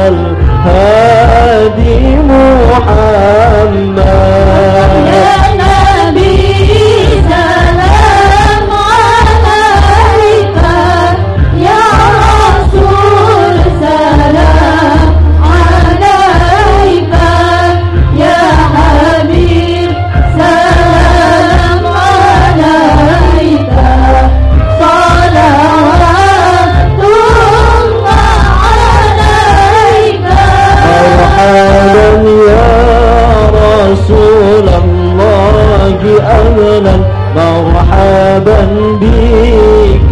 الهادي محمد يا نبي سلام عليك يا رسول سلام عليك يا حبيب سلام عليك صلوات الله عليك مرحبا يا رسول الله أهلا مرحبا بك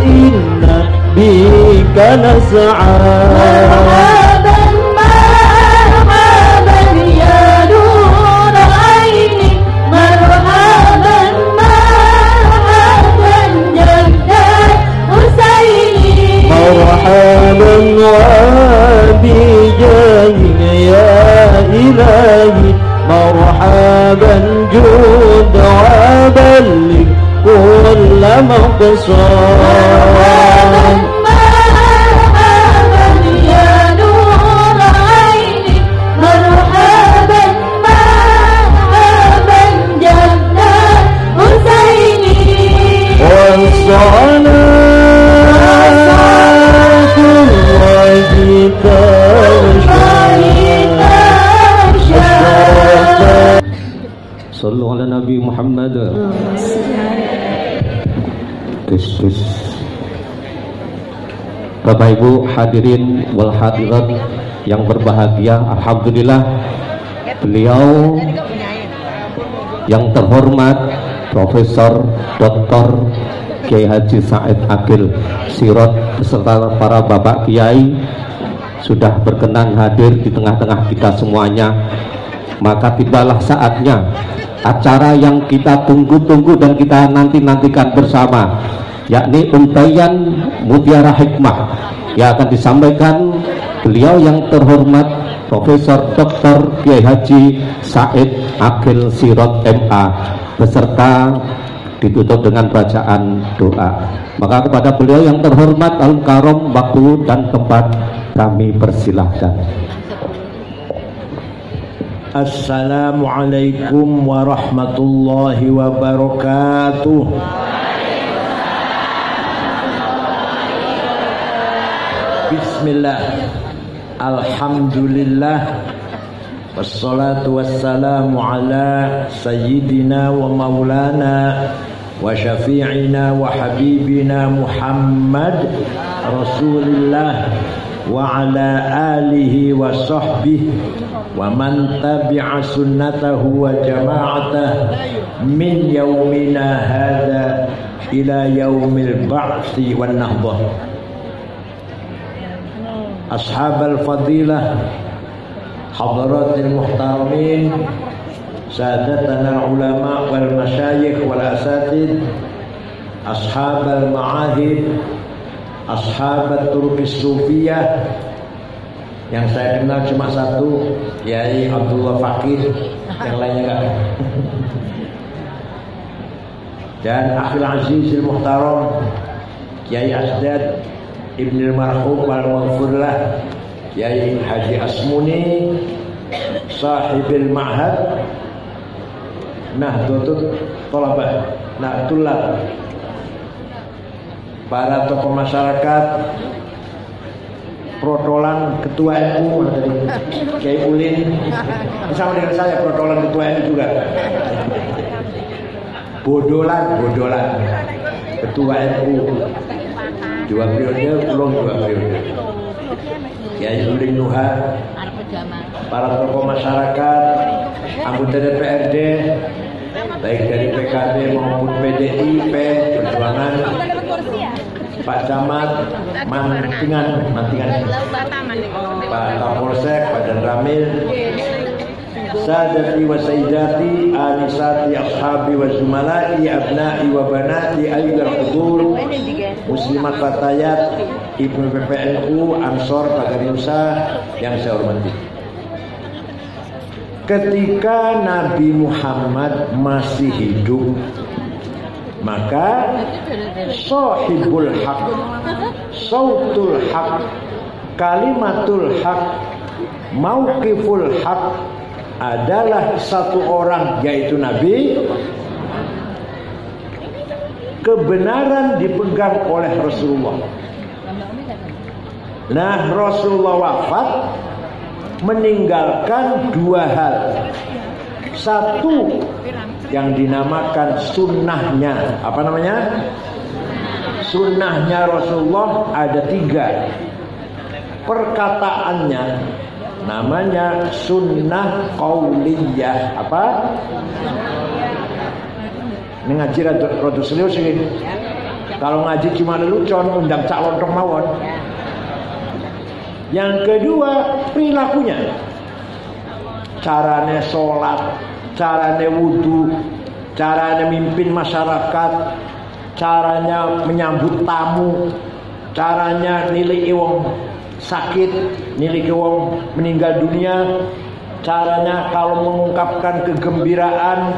إنا بك نسعى مرحبا مرحبا يا نور عيني مرحبا مرحبا جد حسيني مرحبا وبجاه يا إلهي مرحبا جود وبلغ كل مقصود مرحبا يا نور عيني مرحبا مرحبا جد حسيني والصلاة الله ترشد صلوا على Nabi Muhammad. Bapak Ibu hadirin wal hadirat yang berbahagia, alhamdulillah beliau yang terhormat Profesor Dr. Kiai Haji Said Akil Sirot beserta para bapak kiai sudah berkenan hadir di tengah-tengah kita semuanya. Maka tibalah saatnya acara yang kita tunggu-tunggu dan kita nanti-nantikan bersama, yakni untayan Mutiara Hikmah yang akan disampaikan beliau yang terhormat Profesor Dr. Kiai Haji Said Akil Sirot MA beserta ditutup dengan bacaan doa. Maka kepada beliau yang terhormat Al-Karom waktu dan tempat kami persilahkan. Assalamualaikum warahmatullahi wabarakatuh. Bismillah, alhamdulillah, wassalatu wassalamu ala sayyidina wa maulana wa syafi'ina wa habibina Muhammad Rasulillah wa ala alihi wa sahbihi wa man tabi'a sunnatahu wa jama'atah min yaumina hadha ila yaumil ba'thi wan nahdah. Ashabal fadilah, hadaratil muhtaramin, sadatana ulama wal masyayikh wal asatid, ashabal ma'ahid, ashabat turukis sufiyah. Yang saya kenal cuma satu, Kiai Abdullah Fakih, yang lainnya enggak. Dan akhil azizil muhtaram Kiai Asdad Ibn al-Marhum wal-Maghfurlah Kiai Haji Asmuni sahibil ma'had Nahdlatul Thalabah, Nahdlatul, para tokoh masyarakat, protolan ketua NU Kiai Ulin sama dengan saya, protolan ketua NU juga, bodolan ketua NU 2 periode, belum 2 periode. Kiai Ulin Nuha, para tokoh masyarakat, anggota DPRD baik dari PKB maupun PDIP Perjuangan, Pak Camat, Mantingan, Pak Kapolsek, Pak Dan Ramil, Sadati wa Sayyidati, Anisati, Ashabi wa Zumalai, Abnai wa Banati, Ayyul Hudur, Muslimat Fatayat, Ibnu PPNU, Ansor, Pak Nusa yang saya hormati. Ketika Nabi Muhammad masih hidup, maka Sahibul Haq, Sautul Haq, kalimatul haq, mauqiful haq adalah satu orang yaitu Nabi. Kebenaran dipegang oleh Rasulullah. Nah, Rasulullah wafat meninggalkan dua hal. Satu yang dinamakan sunnahnya. Apa namanya? Sunnahnya Rasulullah ada tiga. Perkataannya namanya sunnah qauliyah. Apa? Ini ngaji rada serius ini. Kalau ngaji cuma lelucon, undang cak lontong mawon. Yang kedua, perilakunya. Caranya sholat, caranya wudu, caranya mimpin masyarakat, caranya menyambut tamu, caranya nilai wong sakit, nilai wong meninggal dunia, caranya kalau mengungkapkan kegembiraan,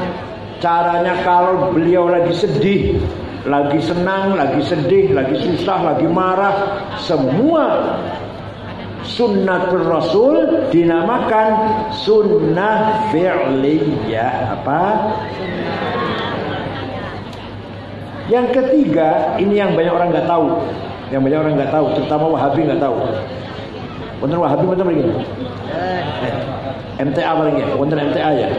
caranya kalau beliau lagi sedih, lagi senang, lagi sedih, lagi susah, lagi marah, semua sunnatul Rasul dinamakan sunnah fi'liyah. Apa? Yang ketiga, ini yang banyak orang nggak tahu, terutama Wahabi nggak tahu. Bener Wahabi bener begini. MTA paling ya, bener MTA ya.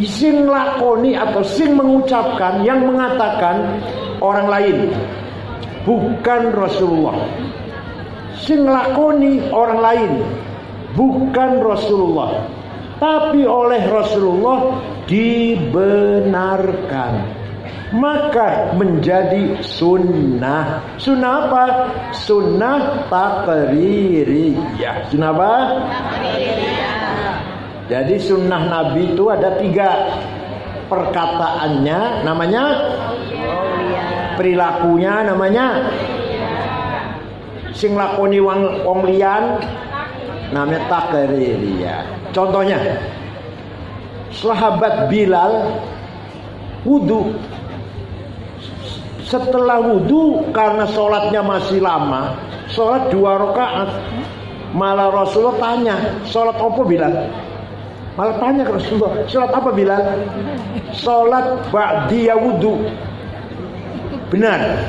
Sing lakoni atau sing mengucapkan, yang mengatakan orang lain, bukan Rasulullah. Sing lakoni orang lain, bukan Rasulullah, tapi oleh Rasulullah dibenarkan, maka menjadi sunnah. Sunnah apa? Sunnah taqririyah. Sunnah apa? Jadi sunnah Nabi itu ada tiga. Perkataannya namanya, perilakunya namanya, sing lakoni wong liyan namanya taqririyah. Contohnya, sahabat Bilal wudu. Setelah wudu, karena sholatnya masih lama, sholat 2 rakaat, malah Rasulullah tanya, sholat apa Bilal? Malah tanya ke Rasulullah, sholat apa Bilal? Sholat ba'diyah wudu. Benar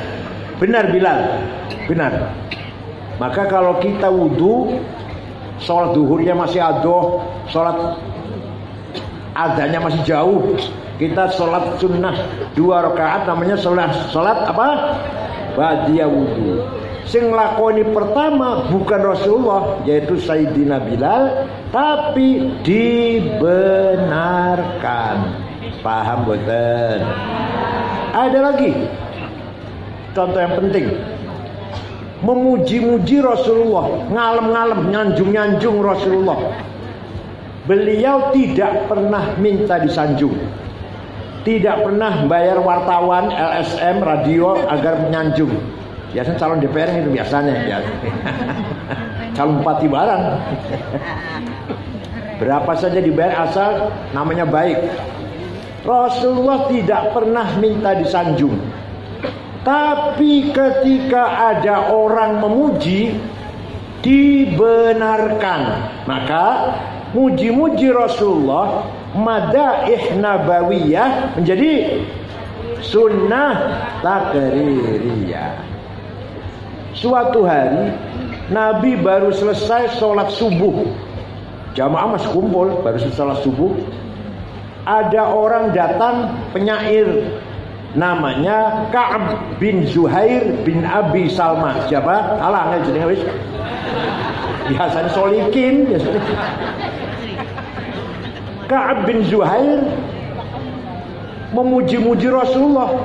Bilal, benar. Maka kalau kita wudu, sholat duhurnya masih adoh, sholat adanya masih jauh, kita sholat sunnah 2 rakaat, namanya sholat apa? Ba'diyah wudu. Sing lakoni pertama bukan Rasulullah, yaitu Sayyidina Bilal, tapi dibenarkan. Paham boten? Ada lagi contoh yang penting, memuji-muji Rasulullah, ngalem-ngalem, nyanjung-nyanjung Rasulullah. Beliau tidak pernah minta disanjung, tidak pernah bayar wartawan LSM radio agar menyanjung. Biasanya calon DPR itu biasanya ya. Calon bupati barang. Berapa saja dibayar asal namanya baik. Rasulullah tidak pernah minta disanjung. Tapi ketika ada orang memuji, dibenarkan. Maka muji-muji Rasulullah, madaih nabawiyah, menjadi sunnah taqririyah. Suatu hari Nabi baru selesai sholat subuh, jamaah masih kumpul, baru selesai sholat subuh. Ada orang datang penyair, namanya Ka'ab bin Zuhair bin Abi Salma. Siapa? Alah nggak jadi wis. Biasanya solikin. Ka'ab bin Zuhair memuji-muji Rasulullah.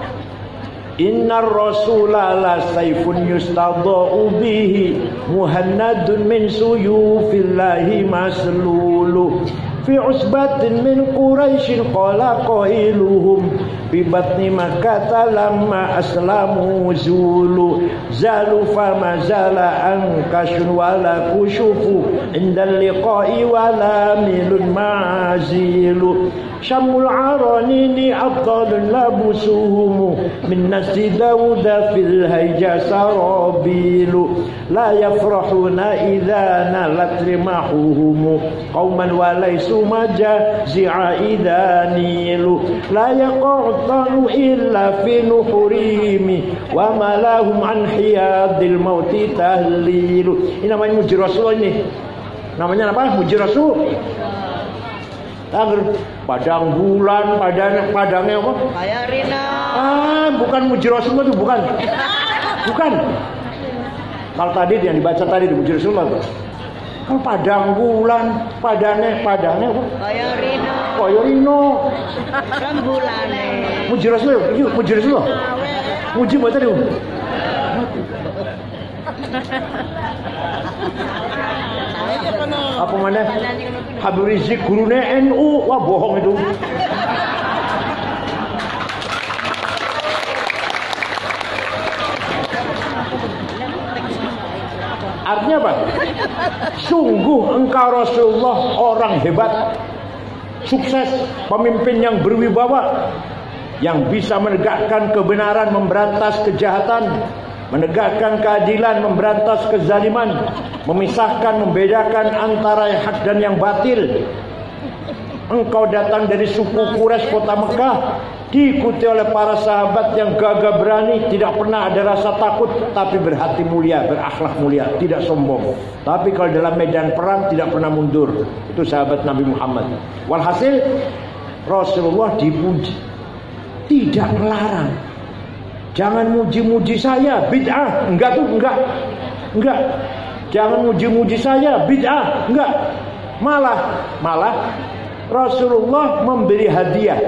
Innar rasula la sayfun yustadau bihi, muhannadun min suyufillahi maslulu, fi usbatin min quraisyin qala qailuhum, bi batni makkah lamma aslamu zulu, zalu fama zala ankashun wala kushufu, indal liqa'i wala milun ma'azilu, Syamul aranini abdalun labusuhumu min nasi dawuda fil hayja sarabilu la yafrahuna idha nalat rimahuhumu qawman walaysu majazi'a idha nilu la yaqa'tanu illa fi nuhurimi wa malahum an hiyadil mauti tahlilu. Ini namanya muji Rasul ini. Namanya apa? Muji Rasul. Padang bulan, padangnya apa? Kayak Rina. Bukan muji Rasulullah itu, bukan. Bukan. Kalau tadi yang dibaca tadi di muji Rasulullah itu. Kalau padang bulan, padangnya apa? Kayak Rina. Kayak Rino. Rembulan. Muji Rasulullah, muji Rasulullah. Muji buat tadi. Apa mana? Habib Rizik gurune NU. Wah, bohong itu. Artinya apa? Sungguh engkau Rasulullah orang hebat, sukses, pemimpin yang berwibawa, yang bisa menegakkan kebenaran, memberantas kejahatan, menegakkan keadilan, memberantas kezaliman, memisahkan, membedakan antara yang hak dan yang batil. Engkau datang dari suku Quraisy kota Mekah, diikuti oleh para sahabat yang gagah berani, tidak pernah ada rasa takut, tapi berhati mulia, berakhlak mulia, tidak sombong. Tapi kalau dalam medan perang tidak pernah mundur. Itu sahabat Nabi Muhammad. Walhasil Rasulullah dipuji, tidak melarang. Jangan muji-muji saya, bid'ah. Enggak tuh, enggak. Jangan muji-muji saya, bid'ah. Enggak. Malah Rasulullah memberi hadiah.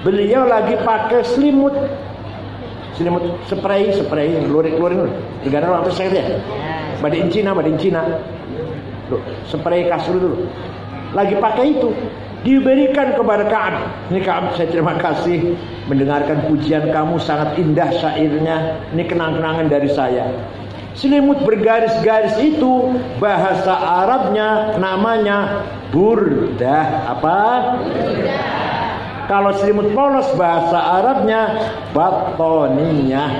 Beliau lagi pakai selimut spray, keluarin. Negara orang itu saya ya. Made in China. Loh, spray kasur dulu. Lagi pakai itu. Diberikan kepada Ka'ab. Ini Ka'ab, saya terima kasih mendengarkan pujian kamu, sangat indah syairnya. Ini kenang-kenangan dari saya. Selimut bergaris-garis itu bahasa Arabnya namanya burdah. Apa? Kalau selimut polos bahasa Arabnya batoniyah.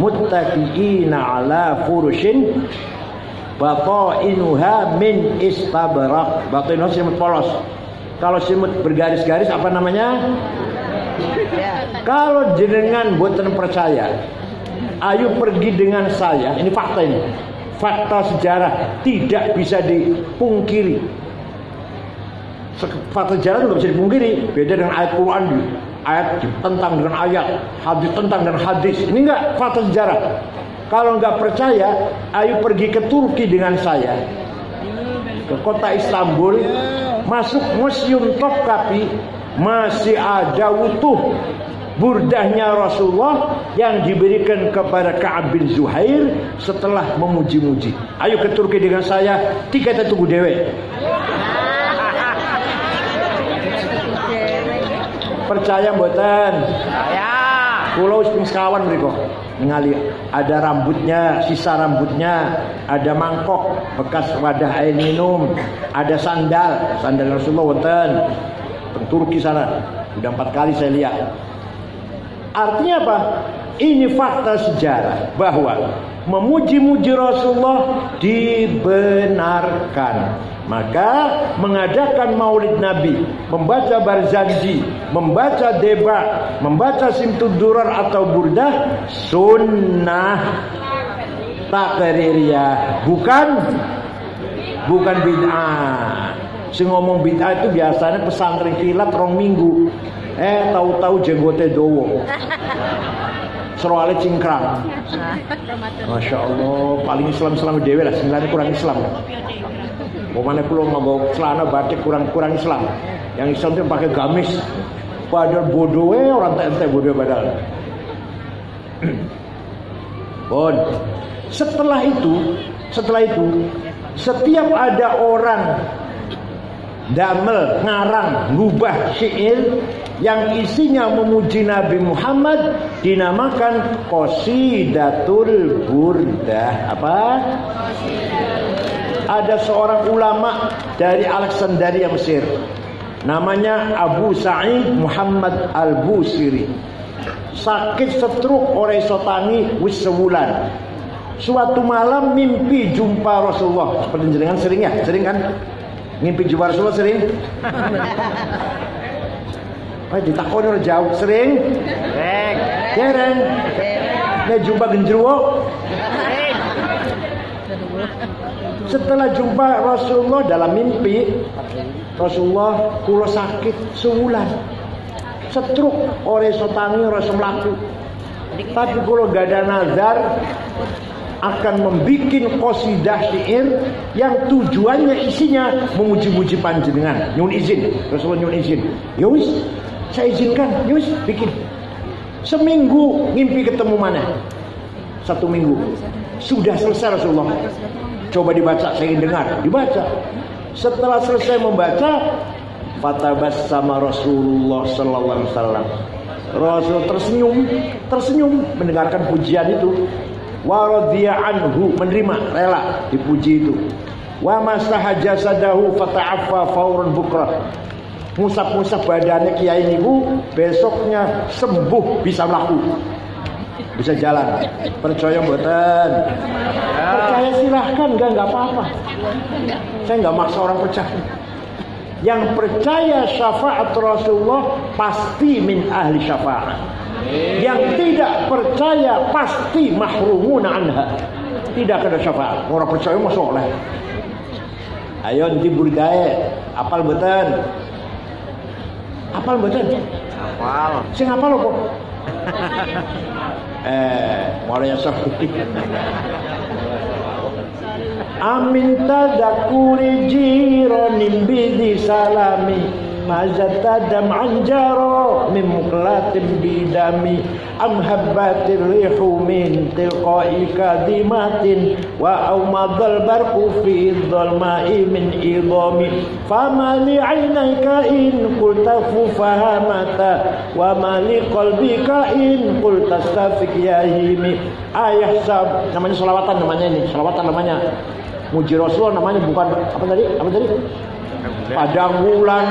Muttaqiina ala furushin batainuha min istabraq. Batoinuha selimut polos. Kalau selimut bergaris-garis apa namanya? Kalau jenengan boten percaya, ayo pergi dengan saya. Ini fakta ini. Fakta sejarah tidak bisa dipungkiri. Fakta sejarah itu tidak bisa dipungkiri. Beda dengan ayat Quran. Ayat tentang dengan ayat, hadis tentang dengan hadis. Ini enggak fakta sejarah. Kalau enggak percaya, ayo pergi ke Turki dengan saya. Ke kota Istanbul, masuk Museum Topkapi, masih ada utuh burdahnya Rasulullah yang diberikan kepada Ka'ab bin Zuhair setelah memuji-muji. Ayo ke Turki dengan saya, tiketnya tunggu dewe. Percaya mboten? Percaya. Kulo wis sekawan mriko. Ningali ada rambutnya, sisa rambutnya, ada mangkok bekas wadah air minum, ada sandal Rasulullah wonten. Di Turki sana. Sudah 4 kali saya lihat. Artinya apa? Ini fakta sejarah bahwa memuji-muji Rasulullah dibenarkan. Maka mengadakan maulid Nabi, membaca Barzanji, membaca Debat, membaca Simtud Durar atau Burdah sunnah takririyah, bukan bid'ah. Si ngomong bid'ah itu biasanya pesantren kilat 2 minggu. Tahu-tahu jenggote dowo. Serwale cingkrang. Masya Allah, paling Islam dewe lah, sebenarnya kurang Islam. Pokoknya kalau ngomong celana batik kurang Islam. Yang Islam itu pakai gamis. Padahal bodoh orang tak bodoh padahal. Bon. Setelah itu setiap ada orang damel, ngarang, ngubah syair yang isinya memuji Nabi Muhammad dinamakan Qasidatul Burdah. Apa? Ada seorang ulama dari Alexandria Mesir. Namanya Abu Sa'id Muhammad Al-Busiri. Sakit stroke ora iso tangi wis sewulan. Suatu malam mimpi jumpa Rasulullah. Seperti jenengan sering ya? Sering kan? Mimpi jumpa Rasulullah sering? Ditakoni ora jauh sering? Sering. Nek jumpa genderuwo? Setelah jumpa Rasulullah dalam mimpi, Rasulullah kula sakit sewulan. Stroke ora iso tangi, ora iso mlaku. Tapi kula gak ada nazar akan membikin qasidah syair yang tujuannya isinya memuji-muji panjenengan. Nyuwun izin, Rasulullah nyuwun izin. Ya wis, saya izinkan, ya wis bikin. Seminggu ngimpi ketemu mana? 1 minggu. Sudah selesai Rasulullah. Coba dibaca, saya ingin dengar. Dibaca. Setelah selesai membaca, fatabassama Rasulullah sallallahu alaihi wasallam. Rasul tersenyum mendengarkan pujian itu. Wa radhiya anhu, menerima, rela dipuji itu. Wa masaha jasadahu fata'affa fauran bukrah. Musab-musab badannya kiai niku besoknya sembuh, bisa melaku. Bisa jalan. Percaya mboten? Percaya silahkan, enggak apa-apa. Saya enggak maksa orang percaya. Yang percaya syafaat Rasulullah pasti min ahli syafaat. Yang tidak percaya pasti mahrumun anha. Tidak ada syafaat. Orang percaya mah soleh. Ayo nanti burdae, apal mboten? Apal mboten? Apal. Sing apal kok? Mulai seperti amin tadakuri jironim bidi salami mazata dam'an jaro min muklatim bidami am habbatir rihu min tilqai kadimatin wa awmadal barku fi dhalma'i min idami fama li aynayka in qultafu fahamata wa ma li qalbika in qultastafik yahimi ayah sab. Namanya selawatan, namanya ini selawatan, namanya muji Rasulullah, namanya bukan apa tadi padang bulan.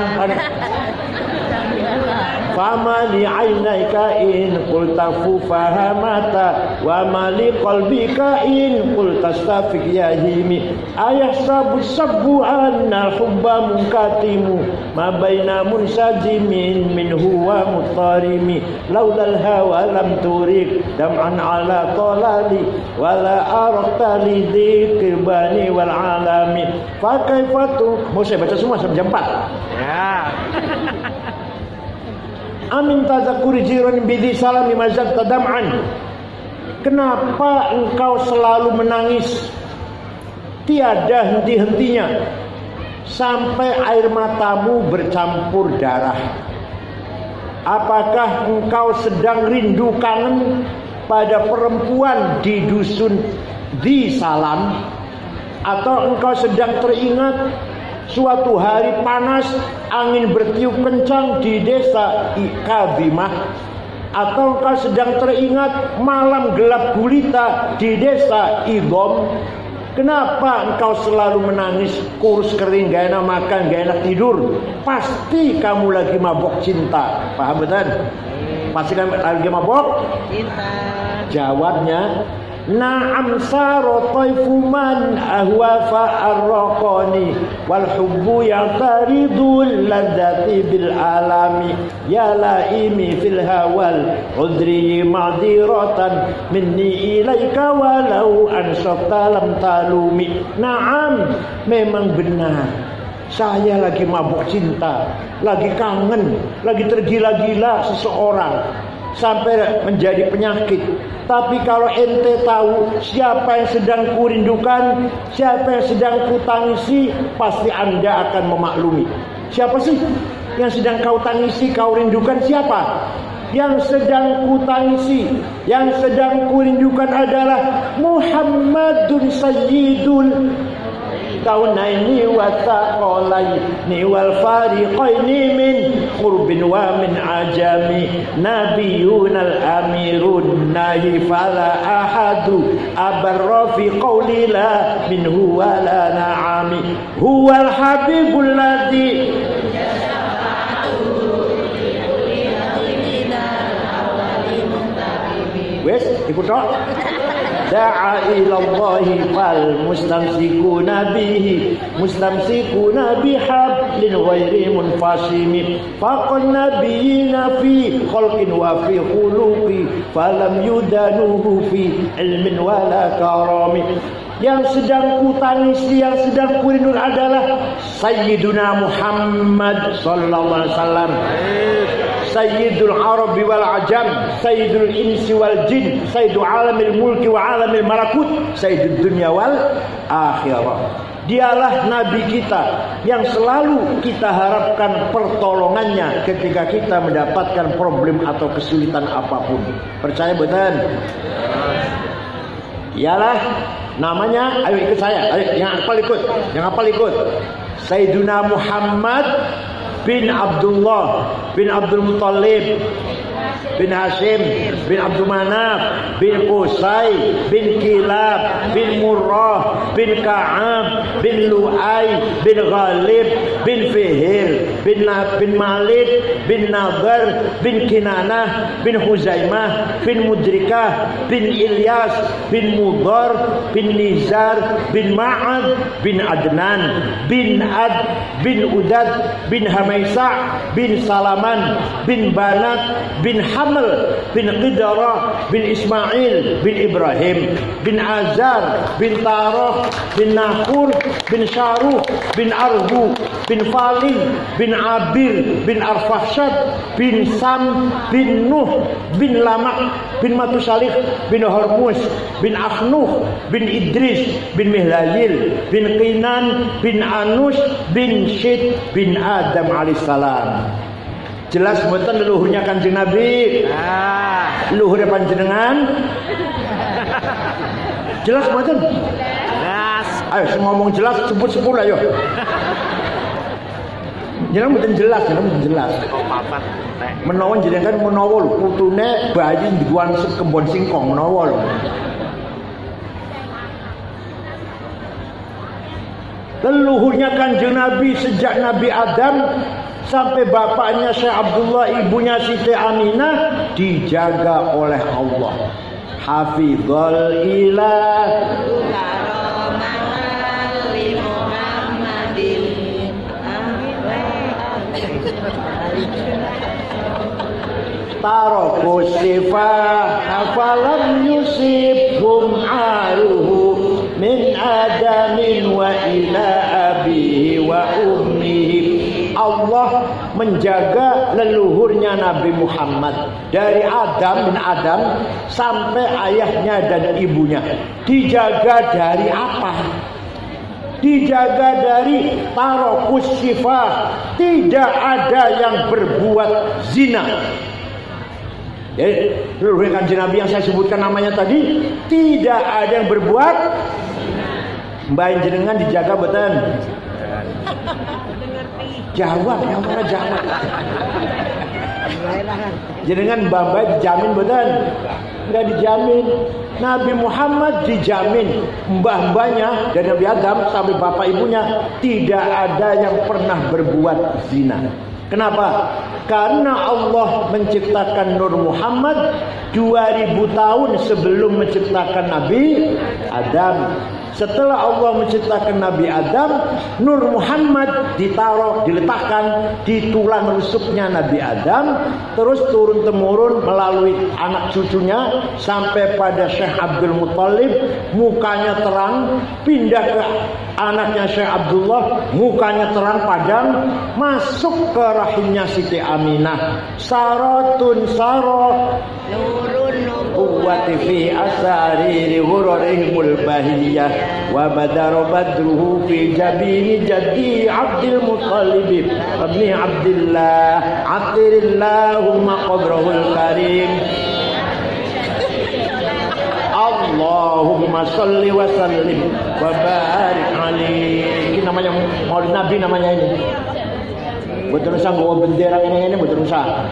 Fama li aynaika in qultafu fahamata wa ma li qalbika in qultastafik yahimi ayah sabu anna hubba munkatimu ma baina munsajimin min huwa mutarimi laulal hawa lam turik dam'an ala talali wala araqta li dzikr bani wal alami fa kaifatu. Mau saya baca semua sampai jam 4 ya. Amin tazakuri jiran bidi salami mazat tadam'an. Kenapa engkau selalu menangis tiada henti-hentinya sampai air matamu bercampur darah? Apakah engkau sedang rindu kangen pada perempuan di dusun di Salam? Atau engkau sedang teringat suatu hari panas, angin bertiup kencang di desa Kadimah? Atau engkau sedang teringat malam gelap gulita di desa Idom? Kenapa engkau selalu menangis, kurus kering, gak enak makan, gak enak tidur? Pasti kamu lagi mabok cinta. Paham betul? Pasti kamu lagi mabok cinta. Jawabnya, na'am saro taifu man ahwa fa'arraqani wal hubbu ya'taridul ladati bil alami ya laimi fil hawal udri ma'diratan minni ilaika walau ansata lam talumi. Na'am, memang benar, saya lagi mabuk cinta, lagi kangen, lagi tergila-gila seseorang sampai menjadi penyakit. Tapi kalau ente tahu siapa yang sedang kurindukan, siapa yang sedang kutangisi, pasti anda akan memaklumi. Siapa sih yang sedang kau tangisi, kau rindukan? Siapa? Yang sedang kutangisi, yang sedang kurindukan adalah Muhammadun Sayyidul kaunaini wa taqalaini wal fariqaini min qurbin wa min ajami nabiyunal amirun nahi fala ahadu abarra fi qawli la minhu wa la na'ami huwal habibul ladzi Ikut tok. Da'a ilallahi fal mustamsikuna bihi mustamsikuna bihablin ghairi munfasimi faqan nabiyina fi khalqin wa fi khuluqi falam yudanuhu fi ilmin wala karami. Yang sedang kutangisi, yang sedang kurindu adalah Sayyiduna Muhammad sallallahu alaihi wasallam, Sayyidul Arabi wal Ajam, Sayyidul Insi wal Jin, Sayyidul Alamil Mulki wa Alamil Malakut, Sayyidul Dunya wal Akhirah. Dialah Nabi kita yang selalu kita harapkan pertolongannya ketika kita mendapatkan problem atau kesulitan apapun. Percaya betul? Ialah namanya, ayo ikut saya, ayo, yang hafal ikut, Sayyiduna Muhammad bin Abdullah bin Abdul Muttalib bin Hashim bin Abdul Manaf bin Qusay bin Kilab bin Murrah bin Ka'ab bin Lu'ay bin Ghalib bin Fihir bin Malik bin Nadar bin Kinanah bin Huzaimah bin Mudrikah bin Ilyas bin Mudar bin Nizar bin Ma'ad bin Adnan bin Ad bin Udad bin Hamaisa bin Salaman bin Banat bin Hamal bin Qidara bin Ismail bin Ibrahim bin Azar bin Tarah bin Nahur bin Syaruh bin Arhu bin Falin bin Abir bin Arfahsyad bin Sam bin Nuh bin Lamak bin Matusalih bin Hormuz bin Akhnuh bin Idris bin Mihlayil bin Qinan bin Anus bin Syed bin Adam alaihissalam. Jelas mboten leluhurnya Kanjeng Nabi? Leluhur panjenengan? Jelas mboten? Jelas. Ayo ngomong jelas sebut 10 ayo. Jenengan mboten jelas, Menawa jenengan menawa lho putune bayi dibuang kebon singkong menawa lho. Leluhurnya Kanjeng Nabi sejak Nabi Adam sampai bapaknya Syekh Abdullah, ibunya Siti Aminah dijaga oleh Allah. Hafizul ilah Taraku sifah afalam yusibhum aruhu min adamin wa ila abihi wa ummihi. Allah menjaga leluhurnya Nabi Muhammad dari Adam bin Adam sampai ayahnya dan ibunya. Dijaga dari apa? Dijaga dari tarakus sifah. Tidak ada yang berbuat zina. Leluhur Kanjeng Nabi yang saya sebutkan namanya tadi, tidak ada yang berbuat. Mbak jenengan dijaga betul. Jawab, yang mana jawab? Jenengan Mbak dijamin betul? Enggak dijamin. Nabi Muhammad dijamin, mbah-mbahnya dari Nabi Adam sampai bapak ibunya tidak ada yang pernah berbuat zina. Kenapa? Karena Allah menciptakan Nur Muhammad 2000 tahun sebelum menciptakan Nabi Adam. Setelah Allah menciptakan Nabi Adam, Nur Muhammad diletakkan di tulang rusuknya Nabi Adam, terus turun temurun melalui anak cucunya sampai pada Syekh Abdul Muttalib, mukanya terang, pindah ke anaknya Syekh Abdullah, mukanya terang padam, masuk ke rahimnya Siti Aminah. Saratun sarah nurun nubuwati fi asariri ghurarihimul bahiyah wa badara badruhu fi jabini jaddi Abdul Muttalib ibni Abdillah atirillahumma qabrahul karim. Allahumma salli wa sallim wa barik alaihi. Ini namanya Maulid Nabi namanya ini. Betul usah bawa bendera ini betul usah.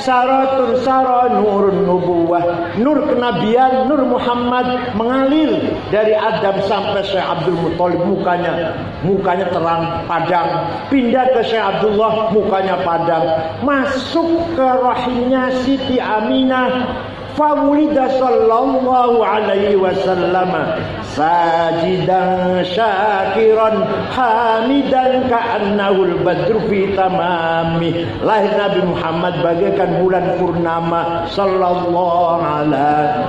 saratun sara nurun nubuwah, nur kenabian, nur Muhammad mengalir dari Adam sampai Syekh Abdul Muthalib, mukanya terang padang, pindah ke Syekh Abdullah mukanya padang, masuk ke rahimnya Siti Aminah. Fawulida sallallahu alaihi wasallam sajidan syakiran hamidan ka'annahul badru fi tamami. Lahir Nabi Muhammad bagaikan bulan purnama sallallahu alaihi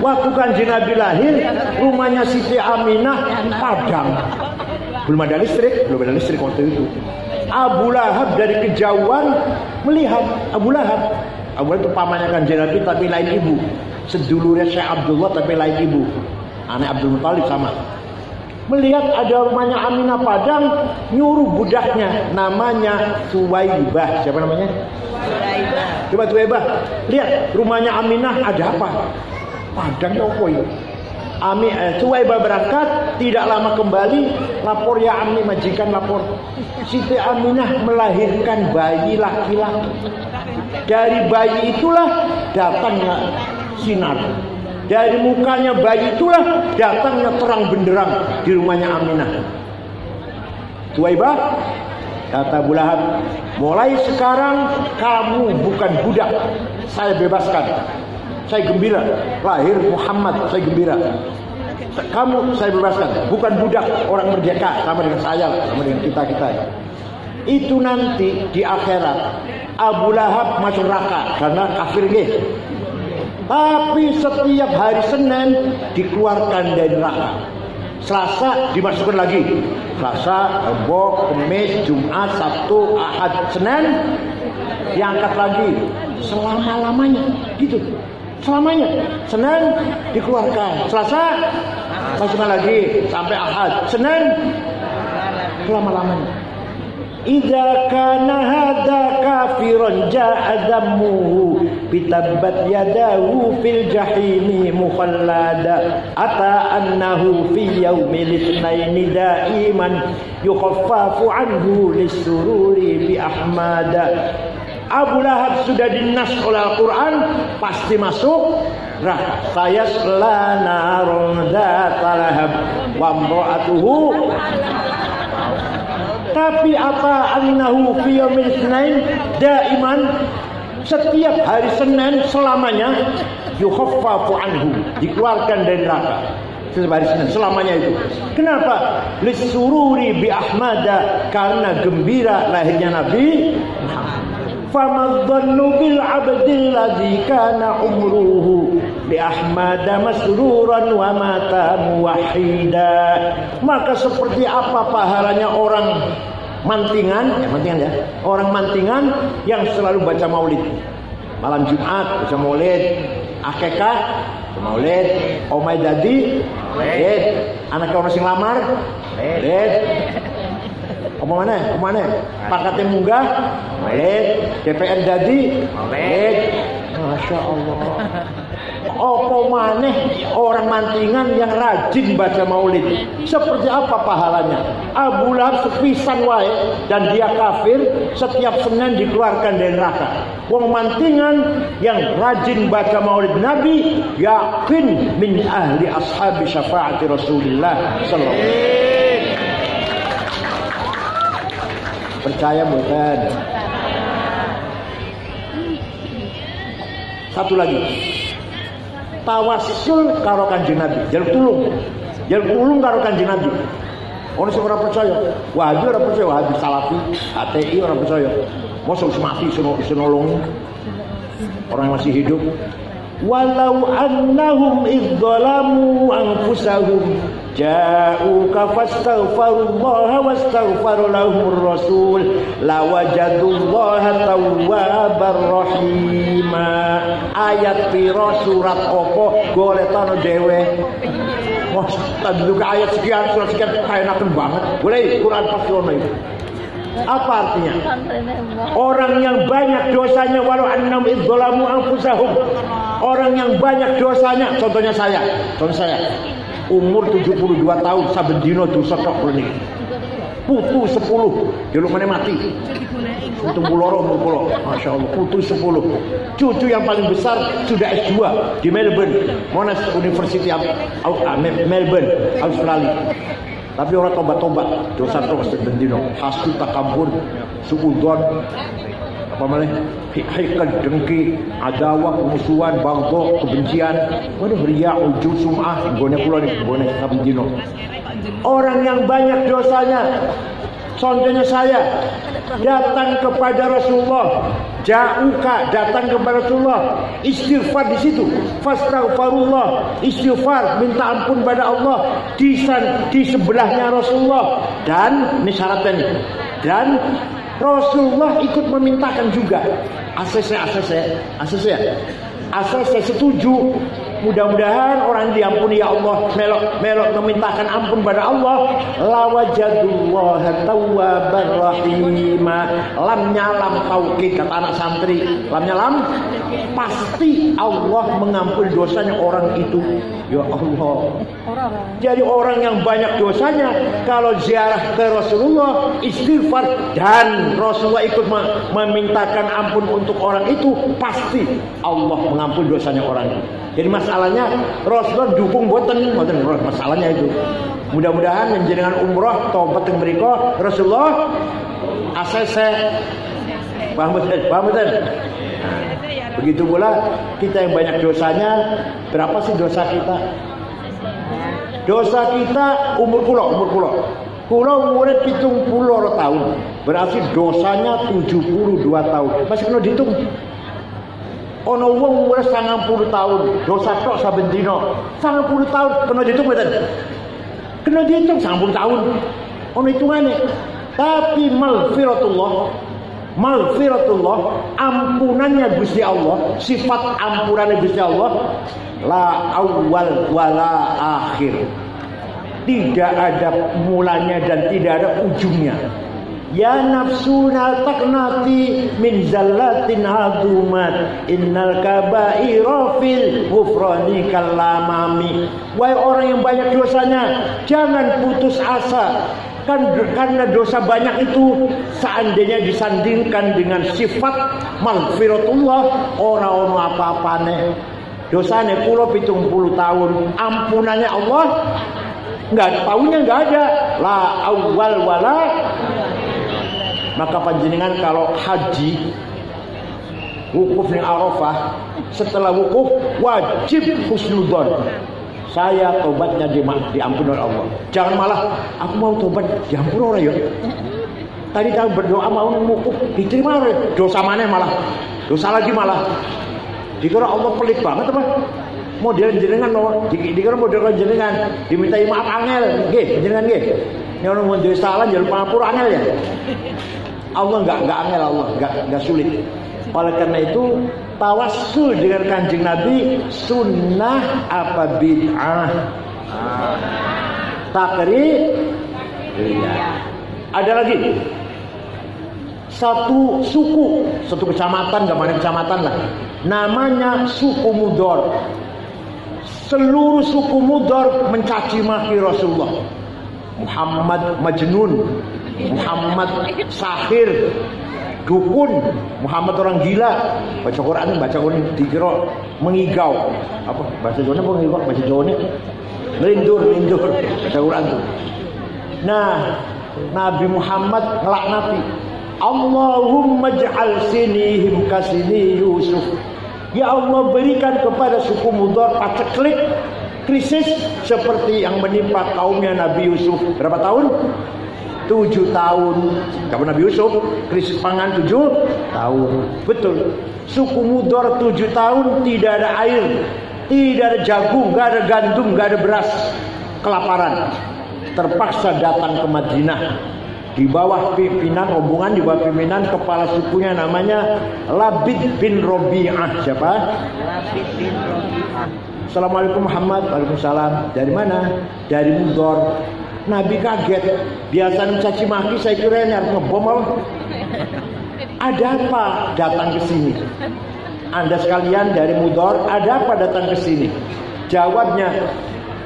waktu Kanjeng Nabi lahir, rumahnya Siti Aminah padang. Belum ada listrik waktu itu. Abu Lahab dari kejauhan melihat Abu Lahab itu pamannya Kanjeng Nabi tapi lain ibu. Sedulurnya Syekh Abdullah tapi lain ibu. Anak Abdul Muthalib sama. Melihat ada rumahnya Aminah padang, nyuruh budaknya namanya Suwaibah. Siapa namanya? Coba Suwaibah, lihat rumahnya Aminah ada apa? Padang opo ya. Suwaibah berangkat, tidak lama kembali, lapor ya Ami, majikan lapor. Siti Aminah melahirkan bayi laki-laki. Dari bayi itulah datangnya sinar. Dari mukanya bayi itulah datangnya terang benderang di rumahnya Aminah. Suwaibah, kata Abu Lahab, mulai sekarang kamu bukan budak, saya bebaskan. Saya gembira, lahir Muhammad, saya gembira. Kamu saya bebaskan, bukan budak, orang merdeka sama dengan saya, sama dengan kita. Itu nanti di akhirat Abu Lahab masuk neraka karena kafir nggih. Tapi setiap hari Senin dikeluarkan dari neraka. Selasa dimasukkan lagi. Selasa, Rabu, Kamis, Jumat, Sabtu, Ahad, Senin diangkat lagi selama-lamanya gitu. Selamanya. Senin dikeluarkan, Selasa masukkan lagi sampai Ahad, Senin selama-lamanya. Idza kana hadza kafiran ja'a dammuhu bitabbat yadahu fil jahimi mukhallada ata annahu fi yaumil itsnaini daiman yukhaffafu anhu lisururi bi ahmada. Abu Lahab sudah dinas oleh Al-Quran, pasti masuk neraka. Sayasla narun dzata lahab wa imra'atuhu. Tapi apa annahu fi yaumil itsnain daiman, setiap hari Senin selamanya yukhaffafu anhu, dikeluarkan dari neraka. Setiap hari Senin selamanya itu. Kenapa? Lisururi bi ahmada, karena gembira lahirnya Nabi Muhammad. Famadhannu bil abdil ladzi kana umruhu li ahmada masruran wa mata muwahhida. Maka seperti apa pahalanya orang mantingan, orang mantingan yang selalu baca maulid. Malam Jumat baca maulid, akikah maulid, omai dadi maulid, anak orang sing lamar maulid. Kemana? Pakatnya munggah, maulid. DPR jadi, maulid. Masya Allah. Apa maneh orang mantingan yang rajin baca maulid? Seperti apa pahalanya? Abu Lahab sepisan wae dan dia kafir, setiap Senin dikeluarkan dari neraka. Wong mantingan yang rajin baca maulid Nabi, yakin min ahli ashabi syafaati Rasulullah sallallahu alaihi wasallam. Percaya bukan? Satu lagi, tawassul karo Kanjeng Nabi, jaluk tulung karo Kanjeng Nabi. Orang sing ora percaya, Wahabi ora percaya, Wahabi Salafi, HTI ora percaya. Mosok mati senolong orang yang masih hidup. Walau annahum idzalamu anfusahum ja'uka fastaghfirullaha wastaghfara lahumur rasul lawajadullaha tawwabar rahima. Ayat piro surat opo goletano dhewe. Wah, tadi ayat sekian surat sekian enaken banget. Boleh Quran pasti ono itu. Apa artinya? Orang yang banyak dosanya walau annahum idzalamu anfusahum, Orang yang banyak dosanya, contoh saya, umur 72 tahun, saben dino dosa tok kula niki. Putu 10, jeluk mana mati. Putu buloro, Masya Allah, putu 10. Cucu yang paling besar sudah S2 di Melbourne, Monash University Melbourne, Australia. Tapi orang tobat-tobat, dosa terus bendino, hasud takabur, suudon, apa malah hikal dengki, adawah, musuhan, bangkok, kebencian, waduh ria, ujub, sum'ah, gone pula nih, gone bendino. Orang yang banyak dosanya, contohnya saya, datang kepada Rasulullah, ja'uka, datang kepada Rasulullah, istighfar di situ, fastaghfirullah, istighfar, minta ampun pada Allah di sebelahnya Rasulullah, dan ini syaratnya, dan Rasulullah ikut memintakan juga. Saya setuju. Mudah-mudahan orang diampuni ya Allah, melok memintakan ampun pada Allah. La wajadullaha tawwabar rahima. Lam nyalam tauhid, kata anak santri. Lam nyalam, pasti Allah mengampuni dosanya orang itu. Ya Allah. Jadi orang yang banyak dosanya, kalau ziarah ke Rasulullah, istighfar, dan Rasulullah ikut memintakan ampun untuk orang itu, pasti Allah mengampuni dosanya orang itu. Jadi masalahnya Rasulullah dukung boten masalahnya itu. Mudah-mudahan menjenengan umroh tobat yang mereka Rasulullah ACC paham betul. Begitu pula kita yang banyak dosanya. Berapa sih dosa kita? Dosa kita umur umurnya 70 tahun, berarti dosanya 72 tahun. Masih kena dihitung. Ono wong umur 90 tahun, dosa tok saben dina. 90 tahun kena dihitung mboten? Kena dihitung 90 tahun. Ono hitungane. Tapi maghfiratullah, ampunannya Gusti Allah, sifat ampunannya Gusti Allah, la awal wala akhir. Tidak ada mulanya dan tidak ada ujungnya. Ya nafsuna taqnati min zallatin adumat, innal kaba'ira fil ghufrani kalamami. Wahai orang yang banyak dosanya, jangan putus asa. Karena dosa banyak itu seandainya disandingkan dengan sifat maghfiratullah, orang-orang apa-apane. Dosanya kula 70 tahun, ampunannya Allah tahunnya enggak ada. La awal wala. Maka panjenengan kalau haji wukuf di Arafah, setelah wukuf wajib husnudzon. Saya tobatnya diampuni oleh Allah. Jangan malah aku mau tobat diampuni orang ya. Tadi tahu berdoa mau wukuf diterima oleh dosa mana malah dosa lagi malah. Dikira Allah pelit banget apa? Model jenengan dikira model jenengan dimintai maaf angel nggih jenengan nggih. Nek ono mun salah njaluk pangapura angel ya. Allah enggak angel, Allah enggak sulit. Oleh karena itu tawassul dengan Kanjeng Nabi sunnah apa bid'ah? Takrir. Iya. Ada lagi satu suku, satu kecamatan, gambarnya kecamatan lah. Namanya suku Mudor. Seluruh suku Mudor mencaci maki Rasulullah. Muhammad Majnun, Muhammad Sahir, dukun, Muhammad orang gila. Baca Quran dikira mengigau. Apa bahasa Jawa mengigau? Bahasa Jawa melindur baca Quran tuh. Nah, Nabi Muhammad ngelaknati, Allahumma ij'al sinihim kasini Yusuf. Ya Allah, berikan kepada suku Mudor paceklik krisis seperti yang menimpa kaumnya Nabi Yusuf. Berapa tahun? 7 tahun. Kapan Nabi Yusuf krisis pangan 7 tahun. Betul. Suku Mudor 7 tahun tidak ada air, tidak ada jagung, tidak ada gandum, tidak ada beras. Kelaparan. Terpaksa datang ke Madinah. Di bawah pimpinan rombongan, di bawah pimpinan kepala sukunya namanya Labid bin Robi'ah. Siapa? Labid bin Robi'ah. Assalamualaikum Muhammad. Waalaikumsalam. Dari mana? Dari Mudor. Nabi kaget. Biasa mencaci maki, saya kira ini harus ngebom apa? Ada apa datang ke sini? Anda sekalian dari Mudor, ada apa datang ke sini? Jawabnya,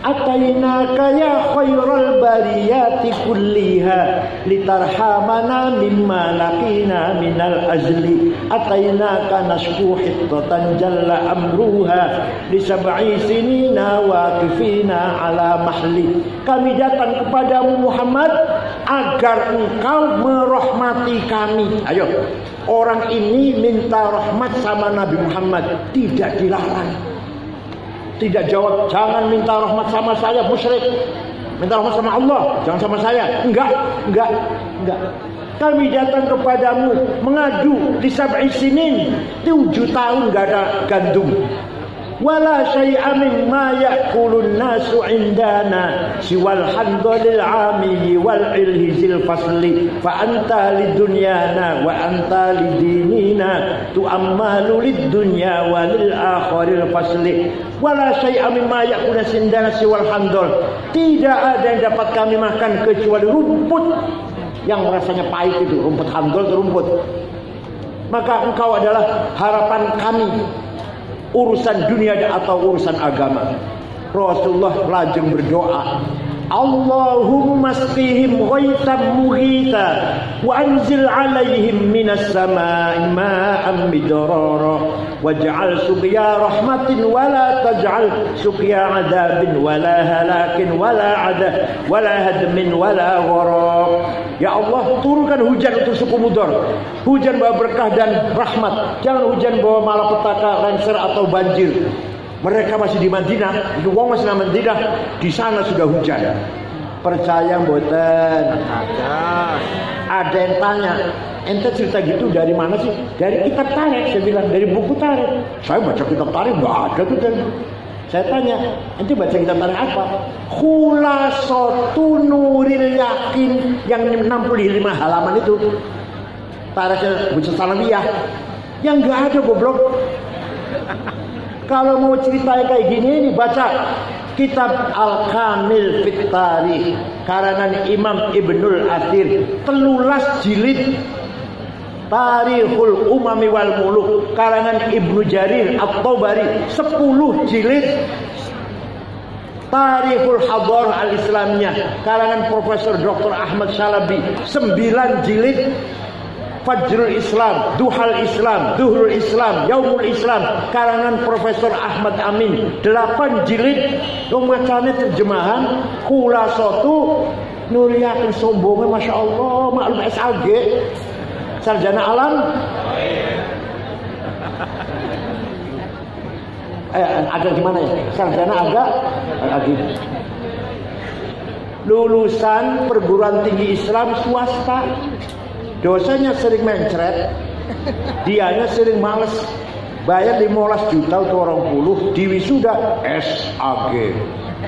atainaka ya khairal bariyati kulliha litarhamana mimma laqina minal ajli atainaka nashku hiddatan jalla amruha li sab'i sinina waqifina ala mahli. Kami datang kepadamu Muhammad agar engkau merahmati kami. Ayo, orang ini minta rahmat sama Nabi Muhammad, tidak dilarang. Tidak jawab, jangan minta rahmat sama saya, musyrik. Minta rahmat sama Allah, jangan sama saya. Enggak. Kami datang kepadamu mengadu di sab'i sinin, 7 tahun enggak ada gandum. Wala syai'a mimma ya'kulun nasu indana siwal handalil amili wal ilhizil fasli fa anta lidunyana wa anta lidinina tu'ammalu lidunya walil akhiril fasli wala syai'a mimma ya'kulun indana siwal handal. Tidak ada yang dapat kami makan kecuali rumput yang rasanya pahit itu, rumput handal itu rumput. Maka engkau adalah harapan kami, urusan dunia atau urusan agama. Rasulullah lajeng berdoa, Allahumma asqihim ghaitan mughitha wa anzil alaihim minas samaa'i ma'an midrara waj'al suqya rahmatin wa la taj'al suqya 'adabin wa la halakin wa la 'adab wa la hadmin wa la gharaq. Ya Allah, turunkan hujan untuk suku Mudor, hujan bawa berkah dan rahmat, jangan hujan bawa malapetaka, lengser atau banjir. Mereka masih di Madinah, itu wong masih di Madinah, di sana sudah hujan. Percaya mboten? Ada yang tanya, ente cerita gitu dari mana sih? Dari kitab tarikh, saya bilang, dari buku tarikh. Saya baca kitab tarikh, nggak ada tuh. Saya tanya, ente baca kitab tarikh apa? Khulasatu Nuril Yakin yang 65 halaman itu. Tarikhnya Bucu Salawiyah. Yang nggak ada goblok. Kalau mau cerita kayak gini nih, baca kitab Al-Kamil Fit Tarikh karangan Imam Ibnul Athir 13 jilid. Tarikhul Umami wal Muluk karangan Ibnu Jarir At-Tabari 10 jilid. Tarikhul Hadarah Al-Islamiyah karangan Profesor Dr. Ahmad Syalabi 9 jilid. Fajrul Islam, Duhal Islam, Duhrul Islam, Yaumul Islam karangan Profesor Ahmad Amin 8 jilid. Macamnya terjemahan Khulasatu Nuril Yakin. Sombongnya Masya Allah, maklum SAG, sarjana alam. Agak gimana ya? Sarjana agak lulusan perguruan tinggi Islam swasta. Dosanya sering mencret, dianya sering males. Bayar 15 juta untuk orang puluh, di wisuda SAG.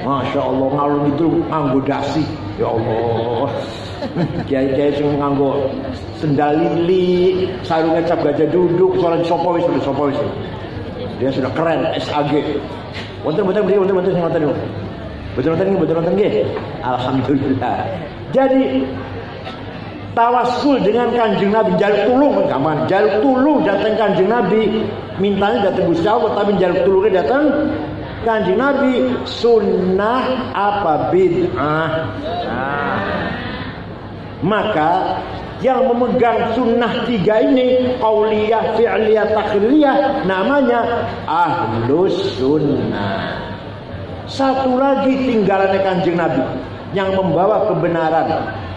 Masya Allah, ngalung itu nganggo dasi. Ya Allah, kiai-kiai sing nganggo sendal lili, sarungnya cap gajah duduk, soalnya sopowis. Dia sudah keren, SAG. Betul. Alhamdulillah. Jadi tawassul dengan Kanjeng Nabi, jaluk tulung kaman, jaluk tulung datang Kanjeng Nabi, mintanya datang Gusti Allah, tapi jaluk tulungnya datang Kanjeng Nabi. Sunnah apa bid'ah? Maka yang memegang sunnah 3 ini, qauliyah, fi'liyah, takriyah, namanya ahlus sunnah. Satu lagi tinggalannya Kanjeng Nabi yang membawa kebenaran,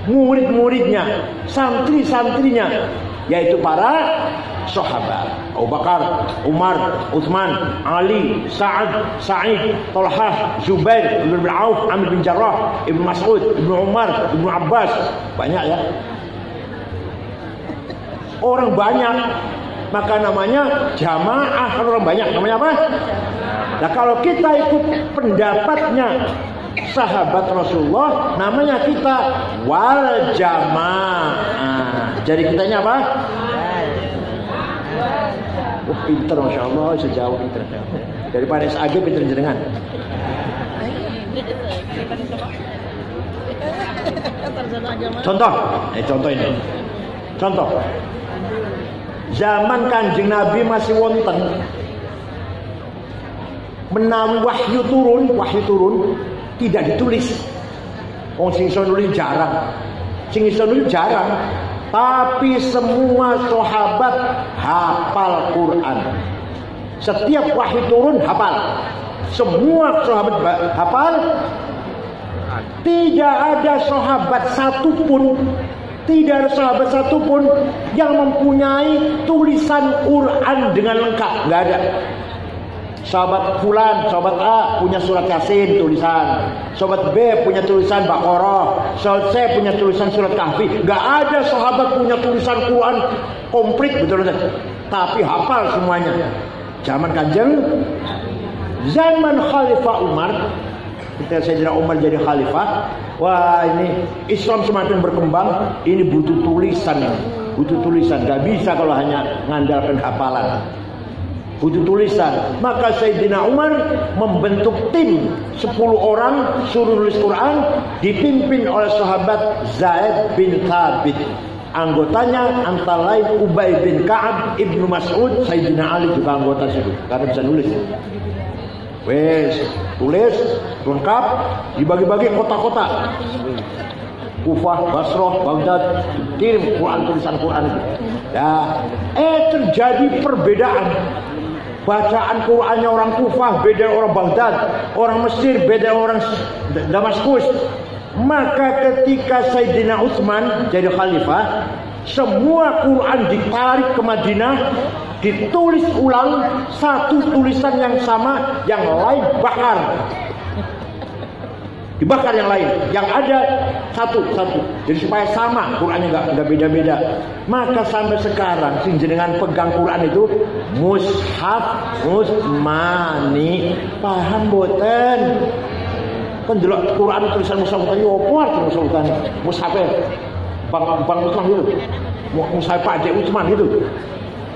murid-muridnya, santri-santrinya, yaitu para sahabat Abu Bakar, Umar, Utsman, Ali, Sa'ad, Sa'id, Talhah, Zubair, Ibn Auf, Amir bin Jarrah, Ibn Mas'ud, Ibn Umar, Ibn Abbas. Banyak ya, orang banyak, maka namanya jamaah. Kalau orang banyak namanya apa? Nah, kalau kita ikut pendapatnya sahabat Rasulullah, namanya kita wal jamaah. Jadi kitanya apa? Pinter, Masya Allah, sejauh pinter. Daripada SAG pinter jenengan. Contoh ini. Contoh. Zaman Kanjeng Nabi masih wonten menawi wahyu turun tidak ditulis. Wong sing iso nulis jarang. Tapi semua sahabat hafal Quran. Setiap wahyu turun hafal. Semua sahabat hafal. Tidak ada sahabat satupun yang mempunyai tulisan Quran dengan lengkap. Nggak ada. Sahabat fulan, sahabat A punya surat Yasin tulisan, sahabat B punya tulisan Baqarah, sahabat C punya tulisan surat Kahfi. Nggak ada sahabat punya tulisan Quran komplit betul-betul. Tapi hafal semuanya. Zaman Kanjeng, zaman Khalifah Umar, ketika Sayyidina Umar jadi khalifah, wah ini Islam semakin berkembang. Ini butuh tulisan, nggak bisa kalau hanya ngandalkan hafalan. Butuh tulisan. Maka Sayyidina Umar membentuk tim 10 orang suruh nulis Quran, dipimpin oleh sahabat Zaid bin Thabit. Anggotanya antara lain Ubay bin Ka'ab, Ibnu Mas'ud, Sayyidina Ali juga anggota situ karena bisa nulis. Wes, tulis lengkap, dibagi-bagi kota-kota. Kufah, Basrah, Baghdad, kirim tulisan Quran itu. Ya, terjadi perbedaan. Bacaan Qurannya orang Kufah beda orang Baghdad, orang Mesir beda orang Damaskus. Maka ketika Sayyidina Utsman jadi khalifah, semua Quran ditarik ke Madinah, ditulis ulang satu tulisan yang sama, yang lain bakar. Dibakar yang lain, yang ada satu. Jadi supaya sama, Qurannya nggak beda-beda. Maka sampai sekarang sing jenengan pegang Quran itu mushaf Utsmani. Paham boten? Kan delok Quran tulisan mushaf Utsmani opo arti mushaf Utsmani? Mushafe Bang Utsman itu. Mushaf Pak Dek Utsman itu.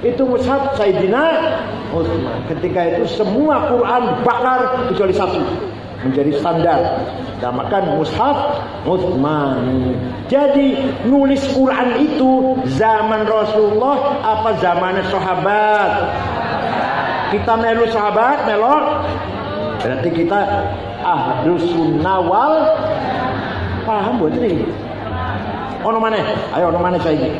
Itu mushaf Sayyidina Utsman. Ketika itu semua Quran bakar kecuali satu. Menjadi standar. Namakan mushaf Utsmani. Jadi nulis Quran itu zaman Rasulullah apa zaman sahabat? Kita melu sahabat, melok. Berarti kita ahlus sunnah wal paham buat ini. Ono maneh? Ayo ono maneh saiki.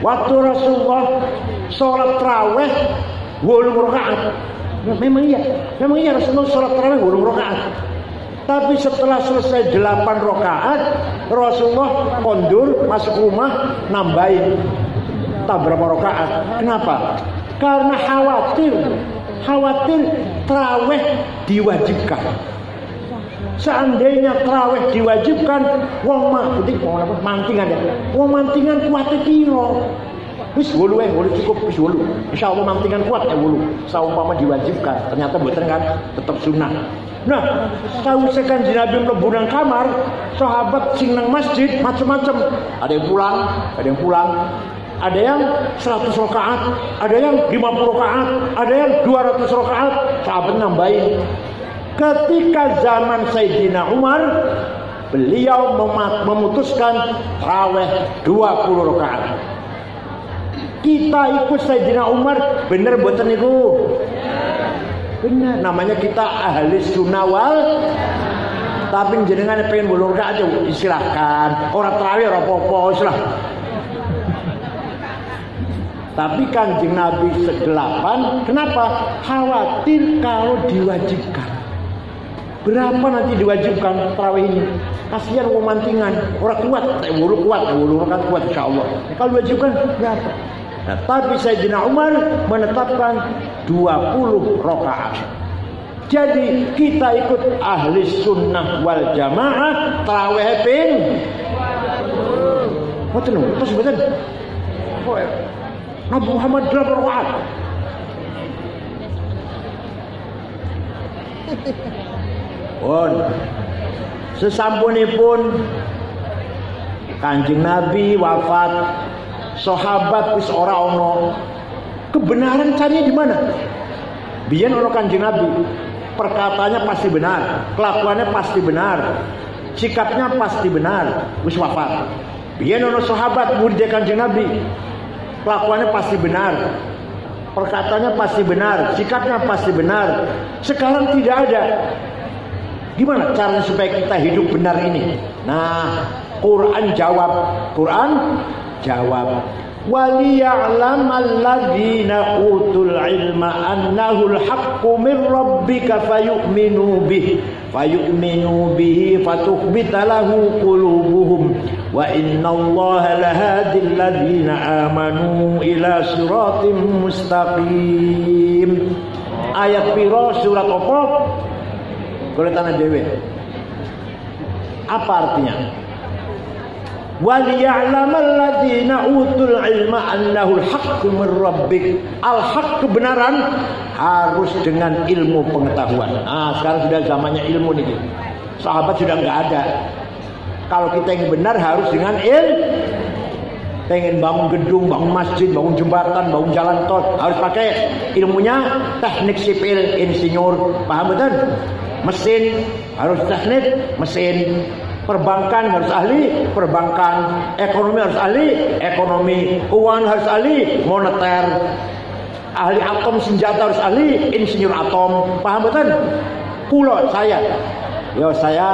Waktu Rasulullah sholat tarawih 8 rakaat. Memang iya Rasulullah sholat tarawih 8 rakaat. Tapi setelah selesai 8 rakaat, Rasulullah kondur masuk rumah nambahin tak berapa rakaat. Kenapa? Karena khawatir tarawih diwajibkan. Seandainya tarawih diwajibkan, wong mantingan ya. Wong mantingan kuat kira. Wis 8 cukup wis 8. Insyaallah mantingan kuat ya 8. Saumpama diwajibkan, ternyata mboten kan tetap sunnah. Nah, tahu sekan Nabi mlebu nang kamar, sahabat sing nang masjid macam-macam. Ada yang pulang. Ada yang 100 rakaat, ada yang 50 rakaat, ada yang 200 rakaat. Sahabat nambahin. Ketika zaman Sayyidina Umar, beliau memutuskan tarawih 20 rakaat. Kita ikut Sayyidina Umar, bener mboten niku? Benar, namanya kita ahli sunnah wal. Tapi jenengan pengen 8 rakaat aja silahkan. Orang tarawih ora apa-apa silah. Tapi Kanjeng Nabi 8, kenapa? Khawatir kalau diwajibkan. Berapa nanti diwajibkan tarawih ini? Kasihan wong mantingan, orang kuat, 8 rakaat kuat insyaallah. Kalau diwajibkan berapa? Nah, tapi Sayyidina Umar menetapkan 20 rakaat. Jadi kita ikut ahli sunnah wal jamaah tarawih ping. Mboten lho, terus mboten. Nabi Muhammad 8 rakaat. Sesampunipun Kanjeng Nabi wafat, sahabat wis ora ono. Kebenaran carinya di mana? Biyen ono Kanjeng Nabi, perkataannya pasti benar, kelakuannya pasti benar, sikapnya pasti benar, wis wafat. Biyen ono sahabat murid Kanjeng Nabi. kelakuannya pasti benar, perkataannya pasti benar, sikapnya pasti benar. Sekarang tidak ada. Gimana caranya supaya kita hidup benar ini? Nah, Quran jawab. وَلِيَعْلَمَ الَّذِينَ أُوتُوا الْعِلْمَ أَنَّهُ الْحَقُّ مِنْ رَبِّكَ فَيُؤْمِنُوا بِهِ فَتُخْبِتَ لَهُ قُلُوبُهُمْ وَإِنَّ اللَّهَ لَهَادِي الَّذِينَ آمَنُوا إِلَى صِرَاطٍ مُسْتَقِيمٍ. Ayat piro surat apa? Golek tanah dhewe. Apa artinya? وَلِيَعْلَمَ الَّذِينَ أُوتُوا الْعِلْمَ أَنَّهُ الْحَقُّ مِنْ رَبِّكَ. Al-haq kebenaran harus dengan ilmu pengetahuan. Nah, sekarang sudah zamannya ilmu nih. Sahabat sudah nggak ada. Kalau kita yang benar harus dengan ilmu. Pengen bangun gedung, bangun masjid, bangun jembatan, bangun jalan tol, harus pakai ilmunya teknik sipil, insinyur, paham betul? Mesin harus teknik mesin. Perbankan harus ahli perbankan, ekonomi harus ahli ekonomi, keuangan harus ahli moneter, ahli atom senjata harus ahli insinyur atom, paham betul? Saya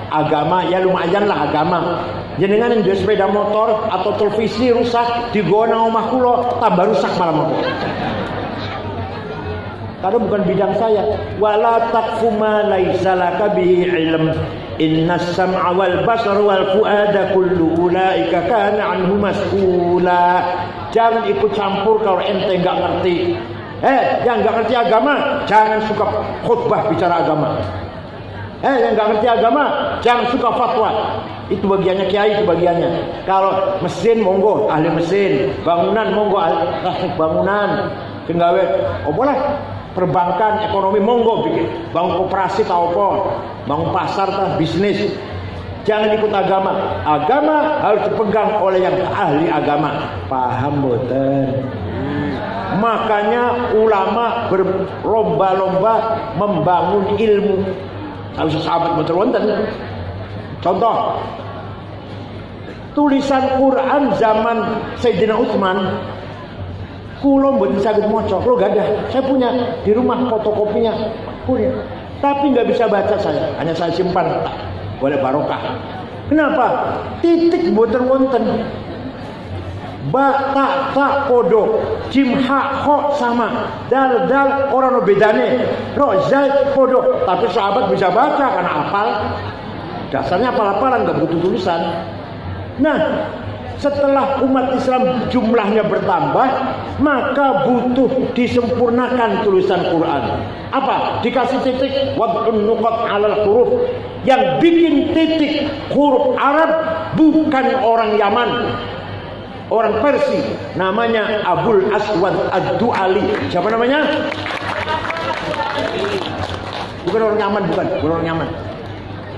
agama ya lumayan lah agama. Jenengan yang di sepeda motor atau televisi rusak di gona omah kulo tambah rusak malah motor. Karena bukan bidang saya. Wala taqfu ma laisa laka bihi ilm. Innas sam'a wal basar wal fuada kullu ulaika kana anhu mas'ula. Jangan ikut campur kalau ente enggak ngerti. Yang enggak ngerti agama jangan suka khutbah bicara agama. Yang enggak ngerti agama jangan suka fatwa. Itu bagiannya kiai, itu bagiannya. Kalau mesin monggo ahli mesin, bangunan monggo ahli bangunan. Penggawe boleh. Perbankan, ekonomi monggo bikin, bangun koperasi tau apa, bangun pasar tah bisnis. Jangan ikut agama. Agama harus dipegang oleh yang ahli agama. Paham boten? Makanya ulama berlomba-lomba membangun ilmu. Kalau sahabat betul wonten. Contoh, tulisan Quran zaman Sayyidina Utsman. Kulo mboten saged maca, kulo gak ada. Saya punya di rumah fotokopinya, punya. Tapi nggak bisa baca saya, hanya saya simpan. Boleh barokah. Kenapa? Titik mboten wonten. Ba ta podo, jim ha kho sama, dal orang no bedane. Ro zal podo, tapi sahabat bisa baca karena hafal. Dasarnya hafal-hafalan nggak butuh tulisan. Nah, setelah umat Islam jumlahnya bertambah, maka butuh disempurnakan tulisan Quran. Apa? Dikasih titik wad'un nuqat 'alal huruf. Yang bikin titik huruf Arab bukan orang Yaman, orang Persia, namanya Abul Aswad Ad-Du'ali. Siapa namanya? Bukan orang Yaman, bukan orang Yaman.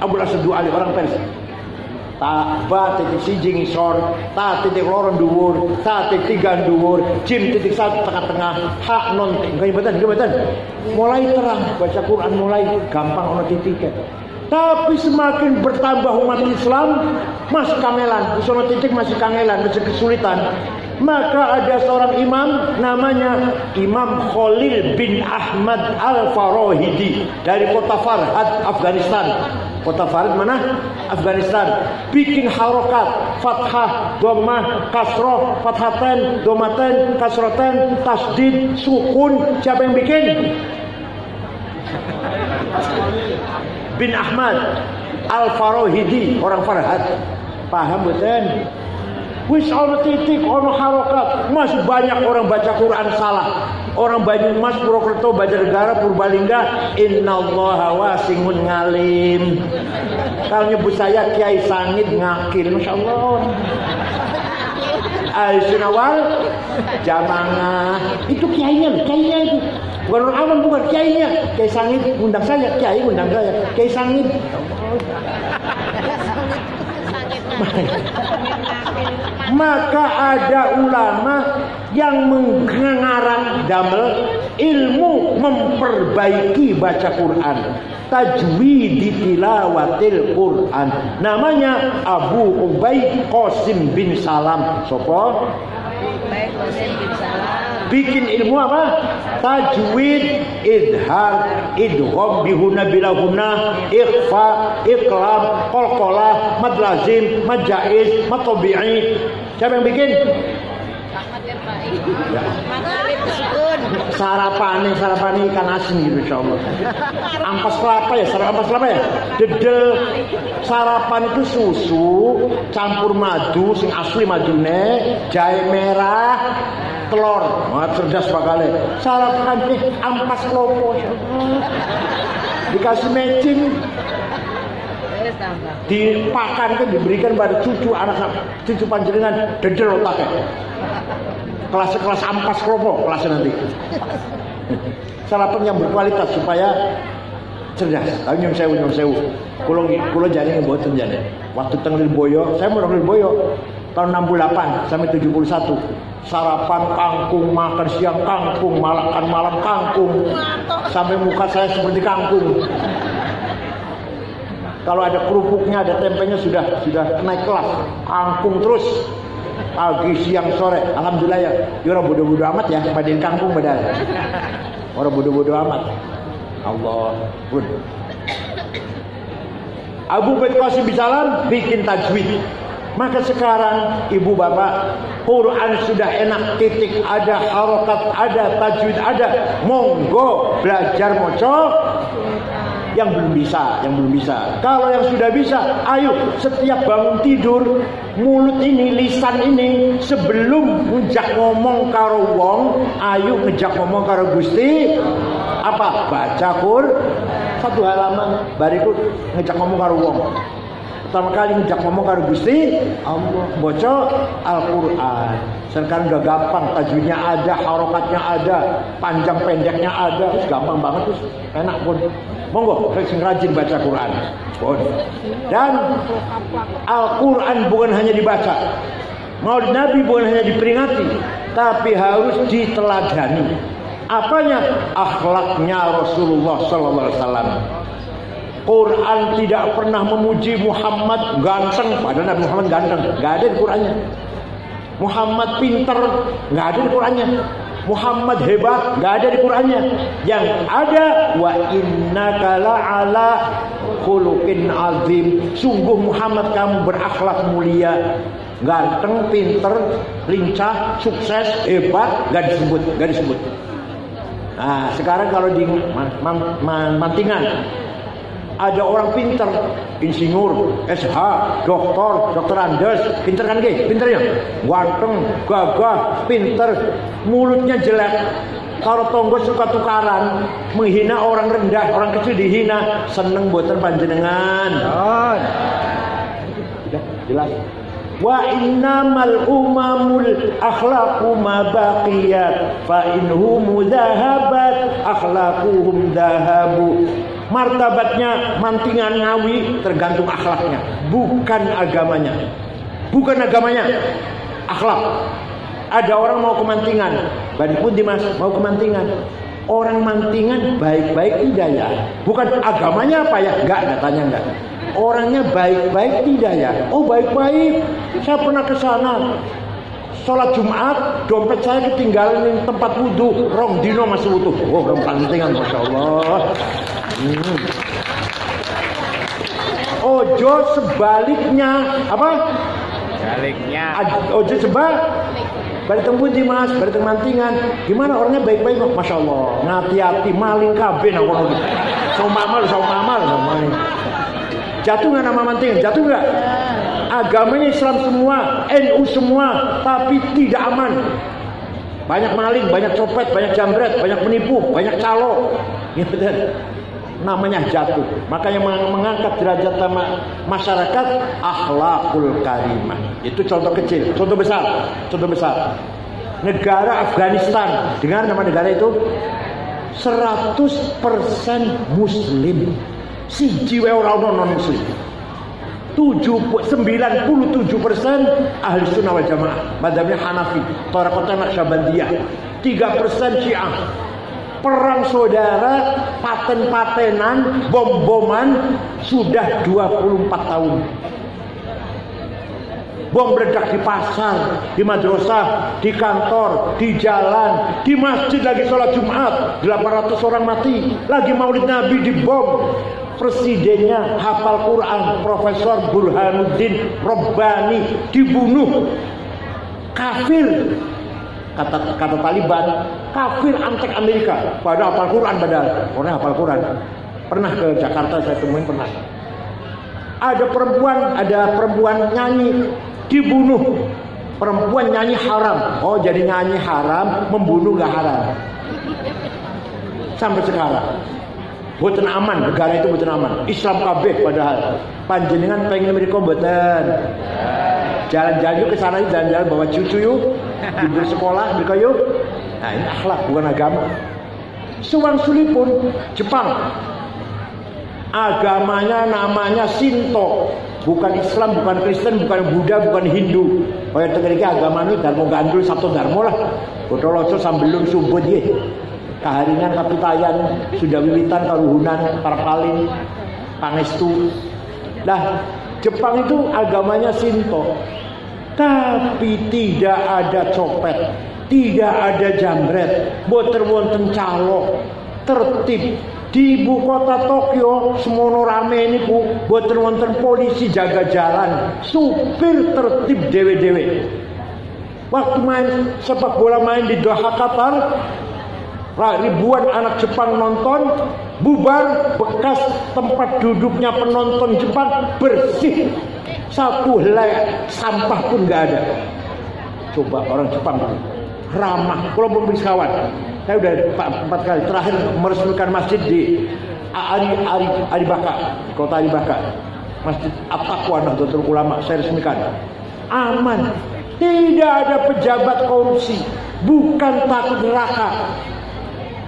Abul Aswad Ad-Du'ali, orang Persia. Ta ba titik siji ngisor, ta titik loro dhuwur, ta titik tiga dhuwur, jim titik satu tengah-tengah, ha non nggih mboten. Mulai terang baca Quran, mulai gampang ono titiknya. Tapi semakin bertambah umat Islam, masih kangelan, isono titik masih kangelan, masih kesulitan. Maka ada seorang imam namanya Imam Khalil bin Ahmad Al-Farahidi dari kota Farhad, Afghanistan. Kota Farhad mana? Afghanistan. Bikin harokat, fathah, dhammah, kasroh, fathaten, dhammaten, kasroten, tasdid, sukun. Siapa yang bikin? Bin Ahmad Al-Farahidi, orang Farhad. Paham betul? Wis ono titik, ono harokat. Masih banyak orang baca Quran salah. Orang Banyumas, Purwokerto, Banjarnegara, Purbalingga, innallaha wasi'un ngalim. Kalau nyebut saya Kiai Sangit ngakil, masyaallah. Al-Sunawal Jamangah. Itu kiainya itu. Bukan orang awam, bukan kiainya. Kiai Sangit undang saya, Kiai undang saya. Kiai Sangit. Maka ada ulama yang mengarang damel ilmu memperbaiki baca Quran, tajwid tilawatil Quran. Namanya Abu Ubaid Qasim bin Salam. Sopo? Baik, Husain bin Salam. Bikin ilmu apa? Tajwid, idhar, idgham bihuna bilahuna, ikhfa, iqlab, qalqalah, mad lazim, mad jaiz, mad tabi'i. Siapa yang bikin? Ya. Alif sukun. Sarapan ikan asin gitu insyaallah. Ampas kelapa ya, ampas kelapa ya. Dedel sarapan itu susu campur madu sing asli madune, jahe merah, telur. Wah, cerdas bakale. Sarapan ampas klopo. Dikasih matching. Dipakan kan diberikan pada cucu anak cucu panjenengan dedel otaknya. Kelas ampas kelompok kelasnya nanti. Sarapan yang berkualitas supaya cerdas. Tapi nyum sewu. Kulo jane mboten jane. Waktu teng Lirboyo, saya mau Lirboyo tahun 68 sampai 71. Sarapan kangkung, makan siang kangkung, makan malam kangkung. Sampai muka saya seperti kangkung. Kalau ada kerupuknya, ada tempenya sudah naik kelas. Kangkung terus. Pagi, siang, sore. Alhamdulillah ya. Orang bodoh-bodoh amat ya. Padain kangkung badan. Orang bodoh-bodoh amat. Allah. Bun. Abu Bakar Qasim bin Salam bikin tajwid. Maka sekarang ibu bapak, Quran sudah enak, titik ada, harokat ada, tajwid ada. Monggo belajar moco. Yang belum bisa. Kalau yang sudah bisa, ayo setiap bangun tidur, mulut ini, lisan ini, sebelum ngejak ngomong karo wong, ayo ngejak ngomong karo Gusti. Apa? Baca satu halaman, bariku ngejak ngomong karo wong. Pertama kali ngejak ngomong karo Gusti Allah, baca Al-Quran. Sekarang udah gampang, tajwidnya ada, harokatnya ada, panjang pendeknya ada, terus gampang banget, terus enak pun. Monggo, sing rajin baca Quran. Pun. Dan Al-Quran bukan hanya dibaca, Maulid Nabi bukan hanya diperingati, tapi harus diteladani. Apanya? Akhlaknya Rasulullah Sallallahu Alaihi Wasallam. Quran tidak pernah memuji Muhammad ganteng, padahal Nabi Muhammad ganteng, nggak ada di Qurannya. Muhammad pinter, nggak ada di Qurannya. Muhammad hebat, nggak ada di Qurannya. Yang ada wa innaka la'ala khuluqin azim. Sungguh Muhammad kamu berakhlak mulia, ganteng, pinter, lincah, sukses, hebat, nggak disebut. Nah, sekarang kalau di Mantingan ada orang pinter, insinyur, SH, dokter Andes, pinter kan pinternya, ganteng, gagah, pinter, mulutnya jelek. Kalau tonggo suka tukaran, menghina orang rendah, orang kecil dihina, seneng boten panjenengan. Sudah jelas. Wa innamal umamul akhlaqu ma baqiyat fa inhum dhahabat akhlaquhum dhahabu. Martabatnya Mantingan Ngawi tergantung akhlaknya, bukan agamanya. Akhlak. Ada orang mau ke Mantingan, Bani Pun Dimas mau ke Mantingan. Orang Mantingan baik-baik tidak ya? Bukan agamanya apa ya? Enggak, tanya enggak. Orangnya baik-baik tidak ya? Oh baik-baik. Saya pernah ke sana. Sholat Jumat, dompet saya ketinggalan di tempat wudhu. Rong dino masih utuh. Oh, orang Mantingan, Masya Allah. Ojo sebaliknya. Apa? Sebaliknya. Ojo balik tempat di Mas, balik Mantingan. Gimana orangnya baik-baik kok, Masya Allah. Ngati-hati maling kabeh nang kono gitu. Sama mamal. Jatuh nggak nama Mantingan? Jatuh nggak? Agamanya Islam semua, NU semua, tapi tidak aman. Banyak maling, banyak copet, banyak jambret, banyak penipu, banyak calo. Gitu kan? Namanya jatuh. Makanya mengangkat derajat masyarakat akhlakul karimah. Itu contoh kecil, contoh besar. Negara Afghanistan, dengar nama negara itu 100% Muslim. Siji wae ora ono non Muslim. 97% ahli sunnah wal jamaah, madzhabnya Hanafi, Thariqah Naqsyabandiyah, 3% Syiah. Perang saudara, paten-patenan, bom-boman sudah 24 tahun. bom meledak di pasar, di madrasah, di kantor, di jalan, di masjid lagi sholat Jumat, 800 orang mati, lagi maulid Nabi dibom. Presidennya hafal Quran, Profesor Burhanuddin Robbani dibunuh. Kafir, kata Taliban, kafir antek Amerika. Padahal hafal Quran, padahal orang hafal Quran. Pernah ke Jakarta saya temuin, pernah. Ada perempuan nyanyi dibunuh. Perempuan nyanyi haram. Oh, jadi nyanyi haram, membunuh gak haram. Sampai sekarang. Boten aman, negara itu boten aman. Islam kabeh padahal. Panjenengan pengen mereka boten. Jalan-jalan yuk ke sana, jalan-jalan bawa cucu yuk. Di sekolah mereka yuk. Nah, ini akhlak bukan agama. Suwang sulipun Jepang. Agamanya namanya Shinto. Bukan Islam, bukan Kristen, bukan Buddha, bukan Hindu. Kaya tegeriki agama ini dharma gandul sabtu dharma lah. Botoloco sambelum subuh ye. Kaharingan kapitayan sudah wiwitan karuhunan parpalin pangestu. Nah, Jepang itu agamanya Shinto. Tapi tidak ada copet, tidak ada jambret, boten wonten calo, tertib. Di ibu kota Tokyo semono rame niku, boten wonten polisi jaga jalan, supir tertib dewe-dewe. Waktu main sepak bola main di Doha Qatar, ribuan anak Jepang nonton, bubar, bekas tempat duduknya penonton Jepang bersih, satu helai sampah pun gak ada. Coba orang Jepang ramah. Kalau memberi kawan, saya udah 4 kali terakhir meresmikan masjid di Aribaka, kota Aribaka, Masjid At-Taqwa Nahdlatul Ulama, saya resmikan. Aman, tidak ada pejabat korupsi, bukan takut neraka.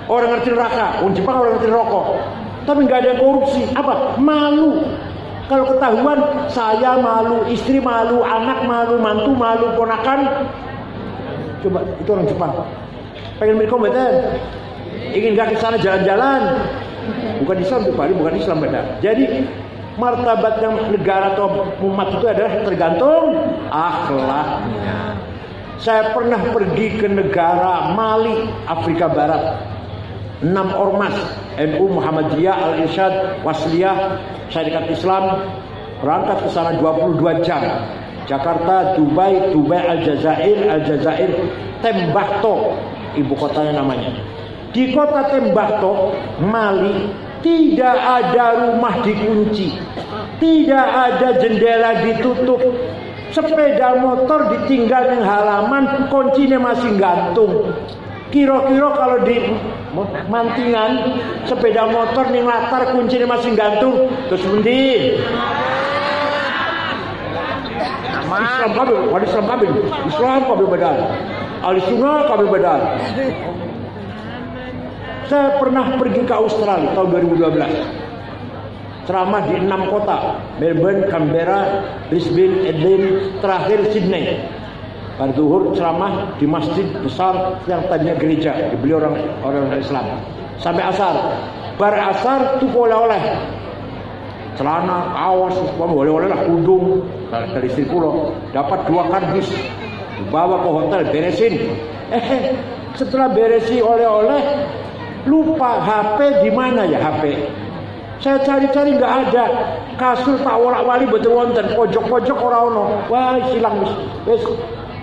Orang ngerti neraka, orang Jepang orang ngerti rokok, tapi nggak ada korupsi. Apa? Malu. Kalau ketahuan, saya malu, istri malu, anak malu, mantu malu, ponakan. Coba itu orang Jepang. Pengen mereka betul. Ingin nggak ke sana jalan-jalan. Bukan Islam, bukan Islam beda. Jadi martabatnya negara atau umat itu adalah tergantung akhlaknya. Saya pernah pergi ke negara Mali, Afrika Barat. 6 ormas NU, Muhammadiyah, Al-Irsyad, Wasliyah, Syarikat Islam berangkat ke sana 22 jam. Jakarta, Dubai, Aljazair, Tembakto, ibu kotanya namanya. Di kota Tembakto, Mali, tidak ada rumah dikunci, tidak ada jendela ditutup. Sepeda motor ditinggal di halaman, kuncinya masih gantung. Kira-kira kalau di mantingan sepeda motor ning latar kuncinya masih gantung, terus pundi? Islam kabeh badan. Ahlussunnah kabeh badan. Saya pernah pergi ke Australia tahun 2012. Ceramah di 6 kota, Melbourne, Canberra, Brisbane, Adelaide, terakhir Sydney. Pada zuhur ceramah di masjid besar yang tadinya gereja, dibeli orang Islam. Sampai asar. Bar asar tuh oleh-oleh. Celana, kaos, oleh-oleh lah, kudung. Dari istri pulau dapat 2 kardus, dibawa ke hotel, beresin. Setelah beresi oleh-oleh, lupa HP di mana ya HP. Saya cari-cari nggak ada. Kasur tak wolak-wali betul wonten, pojok-pojok ora ono. Wah, hilang wis.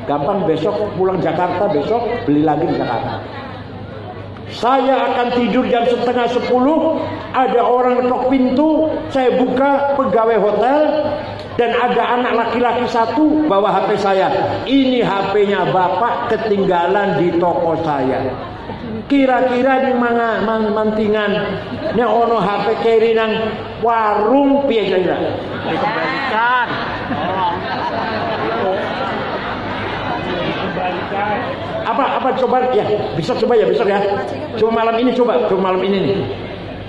Gampang besok pulang Jakarta, besok beli lagi di Jakarta. Saya akan tidur jam 9:30, ada orang ketok pintu, saya buka, pegawai hotel, dan ada anak laki-laki 1 bawa HP saya. Ini HP-nya bapak ketinggalan di toko saya. Kira-kira di mana mantingan nek ono HP keri nang warung piye kira-kira? Dikembalikan. Apa coba ya, bisa coba ya besok ya. Cuma malam ini nih.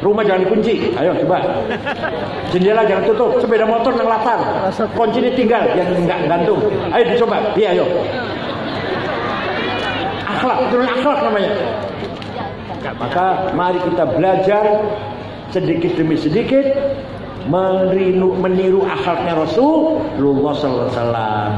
Rumah jangan dikunci. Ayo coba. Jendela jangan tutup, sepeda motor nang latar. Kuncinya tinggal yang enggak gantung. Ayo dicoba. Iya ayo. Akhlak, itu akhlak namanya. Maka mari kita belajar sedikit demi sedikit meniru akhlaknya Rasulullah sallallahu alaihi wasallam.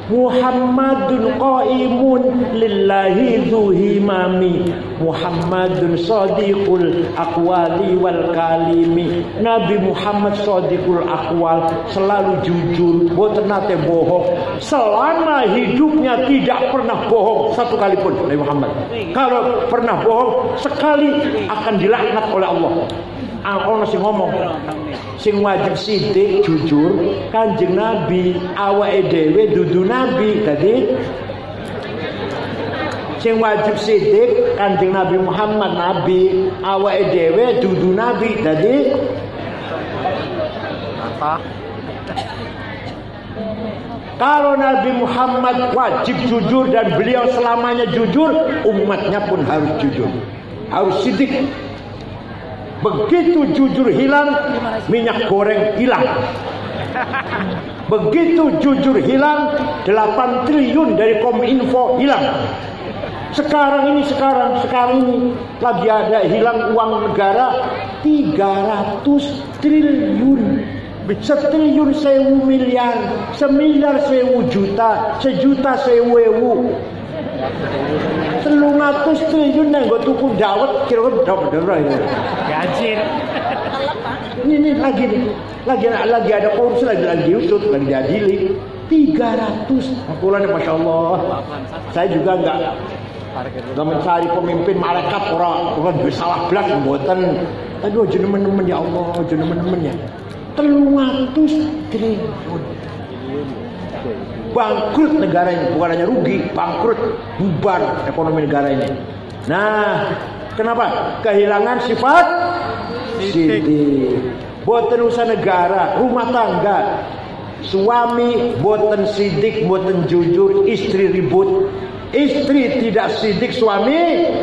Muhammadun qaimun lillahi dzuhimami, Muhammadun shadiqul aqwali wal kalimi. Nabi Muhammad shadiqul aqwal, selalu jujur, boten nate bohong. Selama hidupnya tidak pernah bohong satu kali pun Nabi Muhammad. Kalau pernah bohong sekali akan dilaknat oleh Allah. Ono sing ngomong sing wajib sidik jujur Kanjeng Nabi, awake dhewe dudu nabi. Tadi sing wajib sidik Kanjeng Nabi Muhammad nabi, awake dhewe dudu nabi. Tadi apa? Kalau Nabi Muhammad wajib jujur dan beliau selamanya jujur, umatnya pun harus jujur, harus sidik. Begitu jujur hilang, minyak goreng hilang. Begitu jujur hilang, 8 triliun dari Kominfo hilang. Sekarang ini lagi ada hilang uang negara 300 triliun. 1 triliun 1000 miliar, 1 miliar 1000 juta, 1 juta 1000 ewu. 300 triliun yang gue tuku dawet, kira-kira dapat berapa ini? Gajir. Ini lagi ada korupsi, lagi diusut, lagi diadili. 300. Akulanya masya Allah. Saya juga enggak mencari pemimpin malaikat orang salah belas mboten. Aduh jenengan ya Allah, jenengan ya. 300 triliun. Bangkrut negara ini, bukan hanya rugi, bangkrut, bubar ekonomi negara ini. Nah, kenapa? Kehilangan sifat sidik. Boten usaha negara, rumah tangga, suami boten sidik, boten jujur, istri ribut. Istri tidak sidik, suami.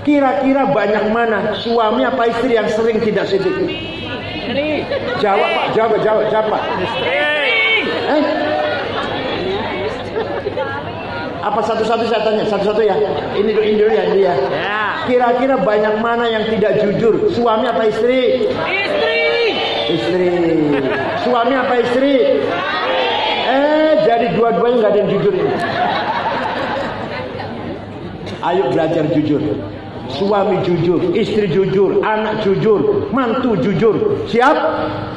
Kira-kira banyak mana suami apa istri yang sering tidak sidik? Jawab Pak, jawab Pak. Apa satu-satu saya tanya, satu-satu ya. Ini dulu ya. Kira-kira banyak mana yang tidak jujur? Suami apa istri? Istri. Suami apa istri? Jadi dua-duanya nggak ada yang jujur ini. Ayo belajar jujur. Suami jujur, istri jujur, anak jujur, mantu jujur. Siap?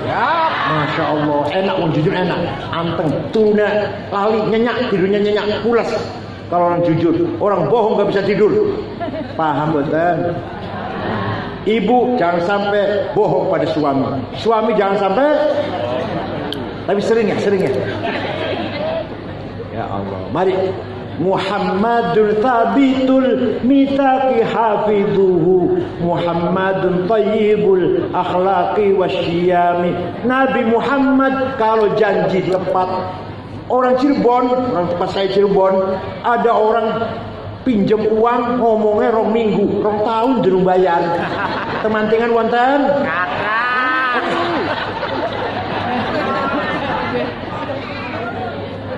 Siap. Masya Allah, enak, jujur enak. Anteng, tuna, lali, nyenyak, tidurnya nyenyak, pulas. Kalau orang jujur, orang bohong gak bisa tidur. Paham betul? Ibu jangan sampai bohong pada suami. Suami jangan sampai. Tapi sering ya. Ya Allah, mari. Muhammadun thabitul mitaqi hafidhuhu, Muhammadun tayyibul akhlaqi wasyiyami. Nabi Muhammad kalau janji tepat. Orang Cirebon, orang tempat saya Cirebon, ada orang pinjam uang ngomongnya 2 minggu, 2 tahun durung bayar. Temantingan wonten?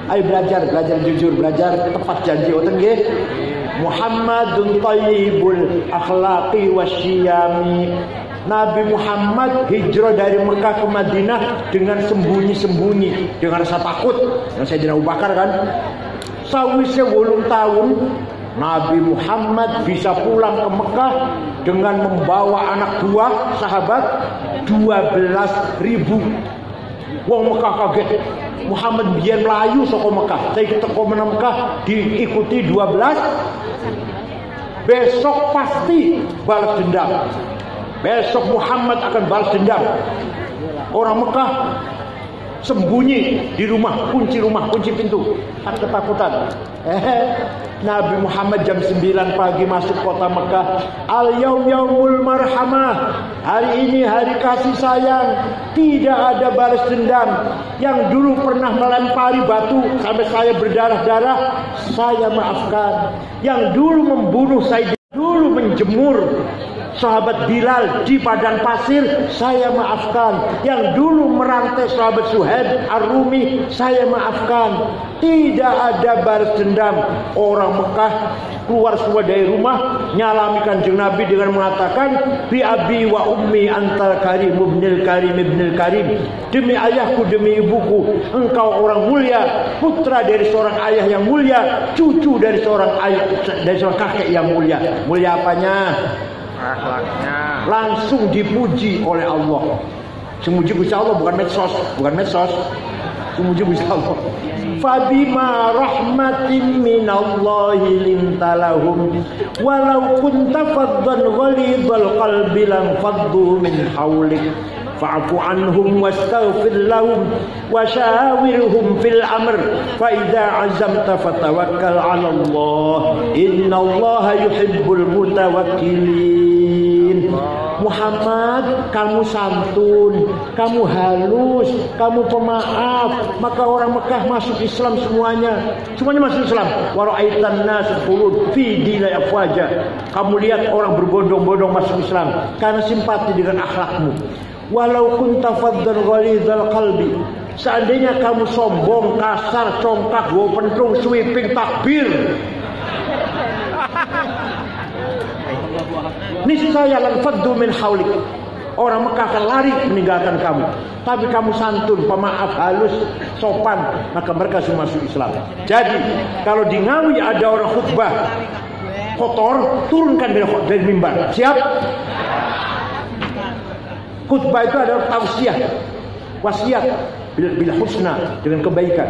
Ayo belajar jujur, belajar tepat janji oten nggih. Muhammadun thayyibul akhlaqi wasyiyami. Nabi Muhammad hijrah dari Mekah ke Madinah dengan sembunyi-sembunyi, dengan rasa takut. Yang Sayyidina Abu Bakar kan. Sawise 8 tahun Nabi Muhammad bisa pulang ke Mekah dengan membawa anak buah sahabat 12.000. Wong Mekah kaget. Muhammad biar melayu saka Mekah. Saya teko menang Mekah diikuti 12. Besok pasti balas dendam. Besok Muhammad akan balas dendam. Orang Mekah sembunyi di rumah, kunci pintu, ketakutan. Nabi Muhammad jam 9 pagi masuk kota Mekah. Al-yaum yaumul marhamah. Hari ini hari kasih sayang. Tidak ada balas dendam. Yang dulu pernah melempari batu sampai saya berdarah-darah, saya maafkan. Yang dulu membunuh saya, dulu menjemur sahabat Bilal di padang pasir, saya maafkan. Yang dulu merantai sahabat Suhaib Ar-Rumi, saya maafkan. Tidak ada balas dendam. Orang Mekah keluar semua dari rumah, nyalami Kanjeng Nabi dengan mengatakan, bi abi wa ummi antal karim ibnil karim ibnil karim. Demi ayahku, demi ibuku, engkau orang mulia, putra dari seorang ayah yang mulia, cucu dari seorang ayah, dari seorang kakek yang mulia. Mulia apanya? Akhlaknya. Langsung dipuji oleh Allah. Semuji Gusti Allah, bukan medsos, bukan medsos. Semuji Gusti Allah. Fabima rahmatin minallahi lintalahum walau kunta faddan ghalidhal qalbi lam faddu min hawlik fa'fu anhum wastaghfir lahum washawirhum fil amr fa idza azamta fatawakkal 'ala Allah innallaha yuhibbul mutawakkilin. Muhammad, kamu santun, kamu halus, kamu pemaaf, maka orang Mekah masuk Islam semuanya. Semuanya masuk Islam. Wa ra'aitan nas khulud fi dinil afwaja. Kamu lihat orang berbondong-bondong masuk Islam karena simpati dengan akhlakmu. Walau kunta faddan ghalidhal qalbi. Seandainya kamu sombong, kasar, congkak, bawa pentung, sweeping, takbir, niscaya lan faddu min haulik. Orang Mekah akan lari meninggalkan kamu. Tapi kamu santun, pemaaf, halus, sopan, maka mereka semua masuk Islam. Jadi kalau di Ngawi ada orang khutbah kotor, turunkan dari mimbar. Siap? Khutbah itu adalah tausiah, wasiat bil husna, dengan kebaikan.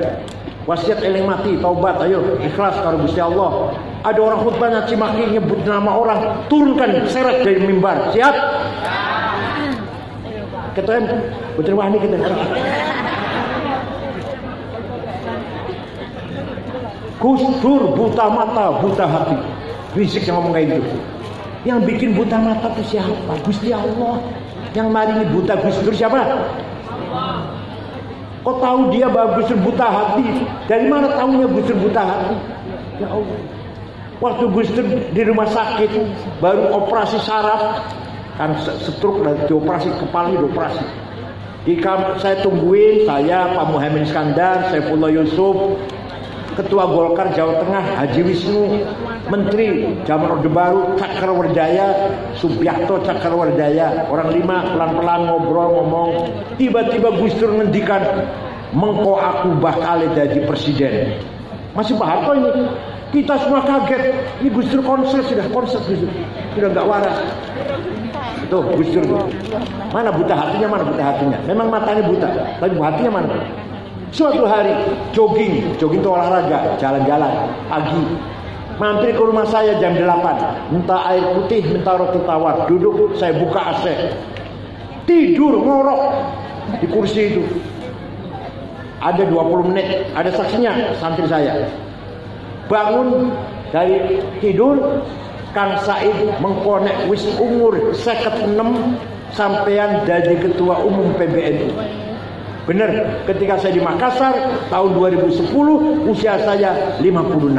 Wasiat eling mati, taubat, ayo ikhlas karo Gusti Allah. Ada orang khutbah nyaci maki, nyebut nama orang, turunkan, seret dari mimbar. Siap? Ketua betul wahni kita. Gus Dur buta mata, buta hati. Fisik yang ngomong kayak gitu. Yang bikin buta mata itu siapa? Gusti Allah. Yang maringi buta Gus Dur siapa? Kok tahu dia bahwa Gus Dur buta hati? Dari mana tahunya Gus Dur buta hati? Ya Allah. Waktu Gus Dur di rumah sakit baru operasi saraf, kan stroke dan dioperasi, kepala dioperasi. Saya tungguin, saya Pak Muhammad Iskandar, Saifullah Yusuf, Ketua Golkar Jawa Tengah Haji Wisnu, Menteri Zaman Orde Baru Cakrawardaya Subiakto Cakrawardaya, orang lima pelan-pelan ngobrol ngomong, tiba-tiba Gus Dur ngendikan, mengko aku bakal jadi presiden. Masih Pak Harto ini. Kita semua kaget. Ini Gus Dur konser Gus Dur. Sudah nggak waras. Tuh Gus Dur. Mana buta hatinya, mana buta hatinya. Memang matanya buta, tapi hatinya mana? Suatu hari jogging itu olahraga, jalan-jalan pagi. Mampir ke rumah saya jam 8, minta air putih, minta roti tawar. Duduk, saya buka AC. Tidur ngorok di kursi itu. Ada 20 menit, ada saksinya, santri saya. Bangun dari tidur, Kang Said mengkonek wis umur 56 sampean jadi ketua umum PBNU. Benar, ketika saya di Makassar tahun 2010 usia saya 56.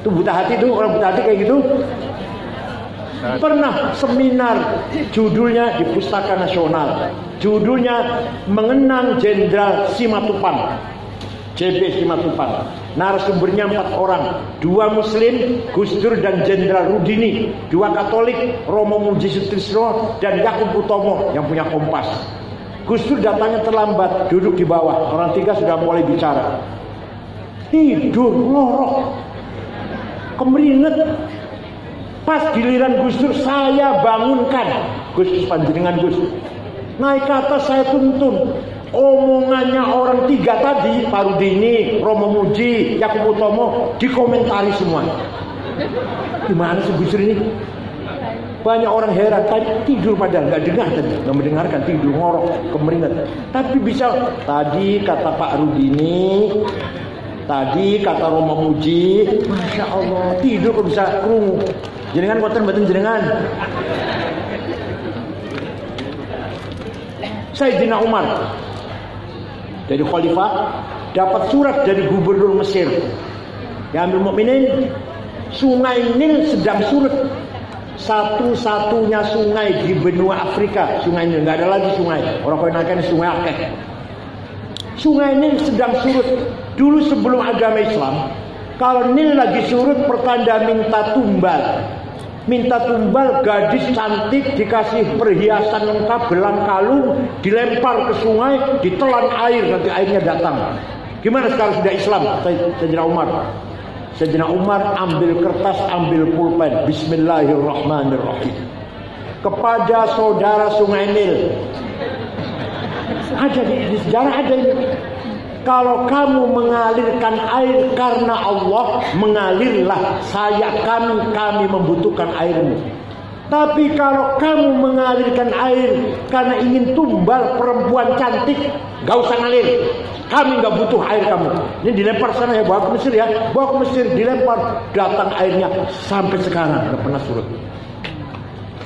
Itu buta hati tuh, orang buta hati kayak gitu. Pernah seminar judulnya di Pustaka Nasional. Judulnya Mengenang Jenderal Simatupang. JB Simatupang. Narasumbernya 4 orang, 2 Muslim, Gus Dur dan Jenderal Rudini, 2 Katolik, Romo Muji Sutrisno dan Yakub Utomo yang punya Kompas. Gus Dur datangnya terlambat, duduk di bawah. Orang 3 sudah mulai bicara. Tidur ngorok, kemeringet. Pas giliran Gus Dur saya bangunkan. Gus panjenengan Gus. Naik ke atas saya tuntun. Omongannya orang 3 tadi, Pak Rudini, Romo Muji, Yakub Utomo, dikomentari semua. Gimana sih Gus Dur ini? Banyak orang heran, tadi tidur padahal nggak dengar tadi, nggak mendengarkan, tidur ngorok, kemeringat. Tapi bisa tadi kata Pak Rudini, tadi kata Romo Muji, Masya Allah, tidur kok bisa krungu. Jenengan kotor batin jenengan. Sayyidina Umar dari khalifah dapat surat dari gubernur Mesir. Ya ambil mukminin, Sungai Nil sedang surut. satu-satunya sungai di benua Afrika. Sungai ini nggak ada lagi sungai. Orang kau nakan sungai akeh. Sungai ini sedang surut. Dulu sebelum agama Islam, kalau Nil lagi surut pertanda minta tumbal. Minta tumbal, gadis cantik dikasih perhiasan lengkap, gelang kalung, dilempar ke sungai, ditelan air, nanti airnya datang. Gimana sekarang sudah Islam? Sayyidina Umar. Sayyidina Umar ambil kertas, ambil pulpen. Bismillahirrahmanirrahim. Kepada saudara Sungai Nil. Ada di sejarah ada ini. Kalau kamu mengalirkan air karena Allah, mengalirlah. Kami membutuhkan airmu. Tapi kalau kamu mengalirkan air karena ingin tumbal perempuan cantik, gak usah ngalir. Kami gak butuh air kamu. Ini dilempar sana ya, bawa ke Mesir ya. Bawa ke Mesir, dilempar. Datang airnya sampai sekarang gak pernah surut.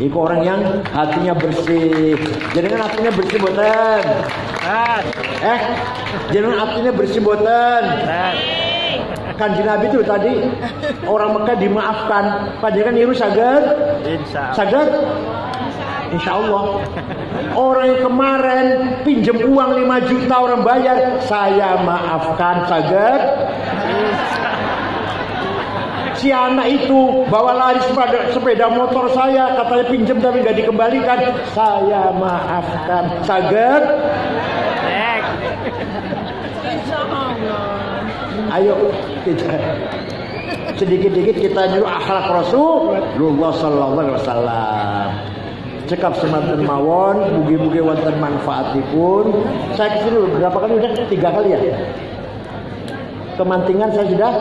Itu orang yang hatinya bersih. Jangan hatinya bersih boten. Jangan hatinya bersih boten. Kanjeng Nabi itu tadi orang Mekah dimaafkan. Panjenengan niru saged? Saged? Insyaallah. Orang yang kemarin pinjam uang 5 juta orang bayar, saya maafkan saged. Si anak itu bawa lari sepeda motor saya, katanya pinjam tapi nggak dikembalikan, saya maafkan saged. Ayo kita sedikit-sedikit kita nyuruh akhlak Rasulullah sallallahu alaihi wasallam. Cekap semanten mawon, mugi-mugi wonten manfaatipun. Saya kesini berapa kali udah? 3 kali ya. Kemantingan saya sudah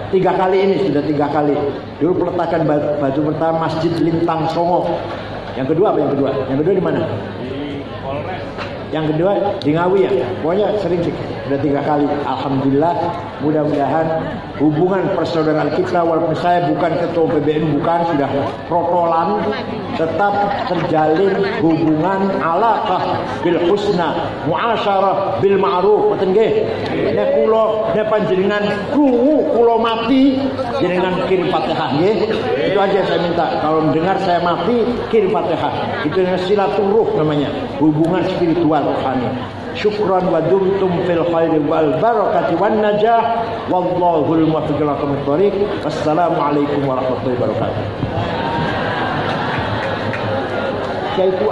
3 kali ini, sudah 3 kali. Dulu peletakan batu pertama Masjid Lintang Songo. Yang kedua apa yang kedua? Yang kedua di mana? Yang kedua di Ngawi ya. Pokoknya sering sih. Sudah 3 kali. Alhamdulillah. Mudah-mudahan hubungan persaudaraan kita, walaupun saya bukan ketua PBN, bukan, sudah protolan, tetap terjalin hubungan alaqah bil husna, muasyarah bil ma'ruf. Boten nggih. Nek kula nek panjenengan krungu kula mati, jenengan kirim Fatihah nggih. Itu aja saya minta. Kalau mendengar saya mati, kirim Fatihah. Itu silaturahim namanya, hubungan spiritual rohani. Syukran wa dumtum fil khairi wal barakati wan najah wallahul muwaffiq ila aqwamit thoriq. Wassalamualaikum warahmatullahi wabarakatuh. Saya itu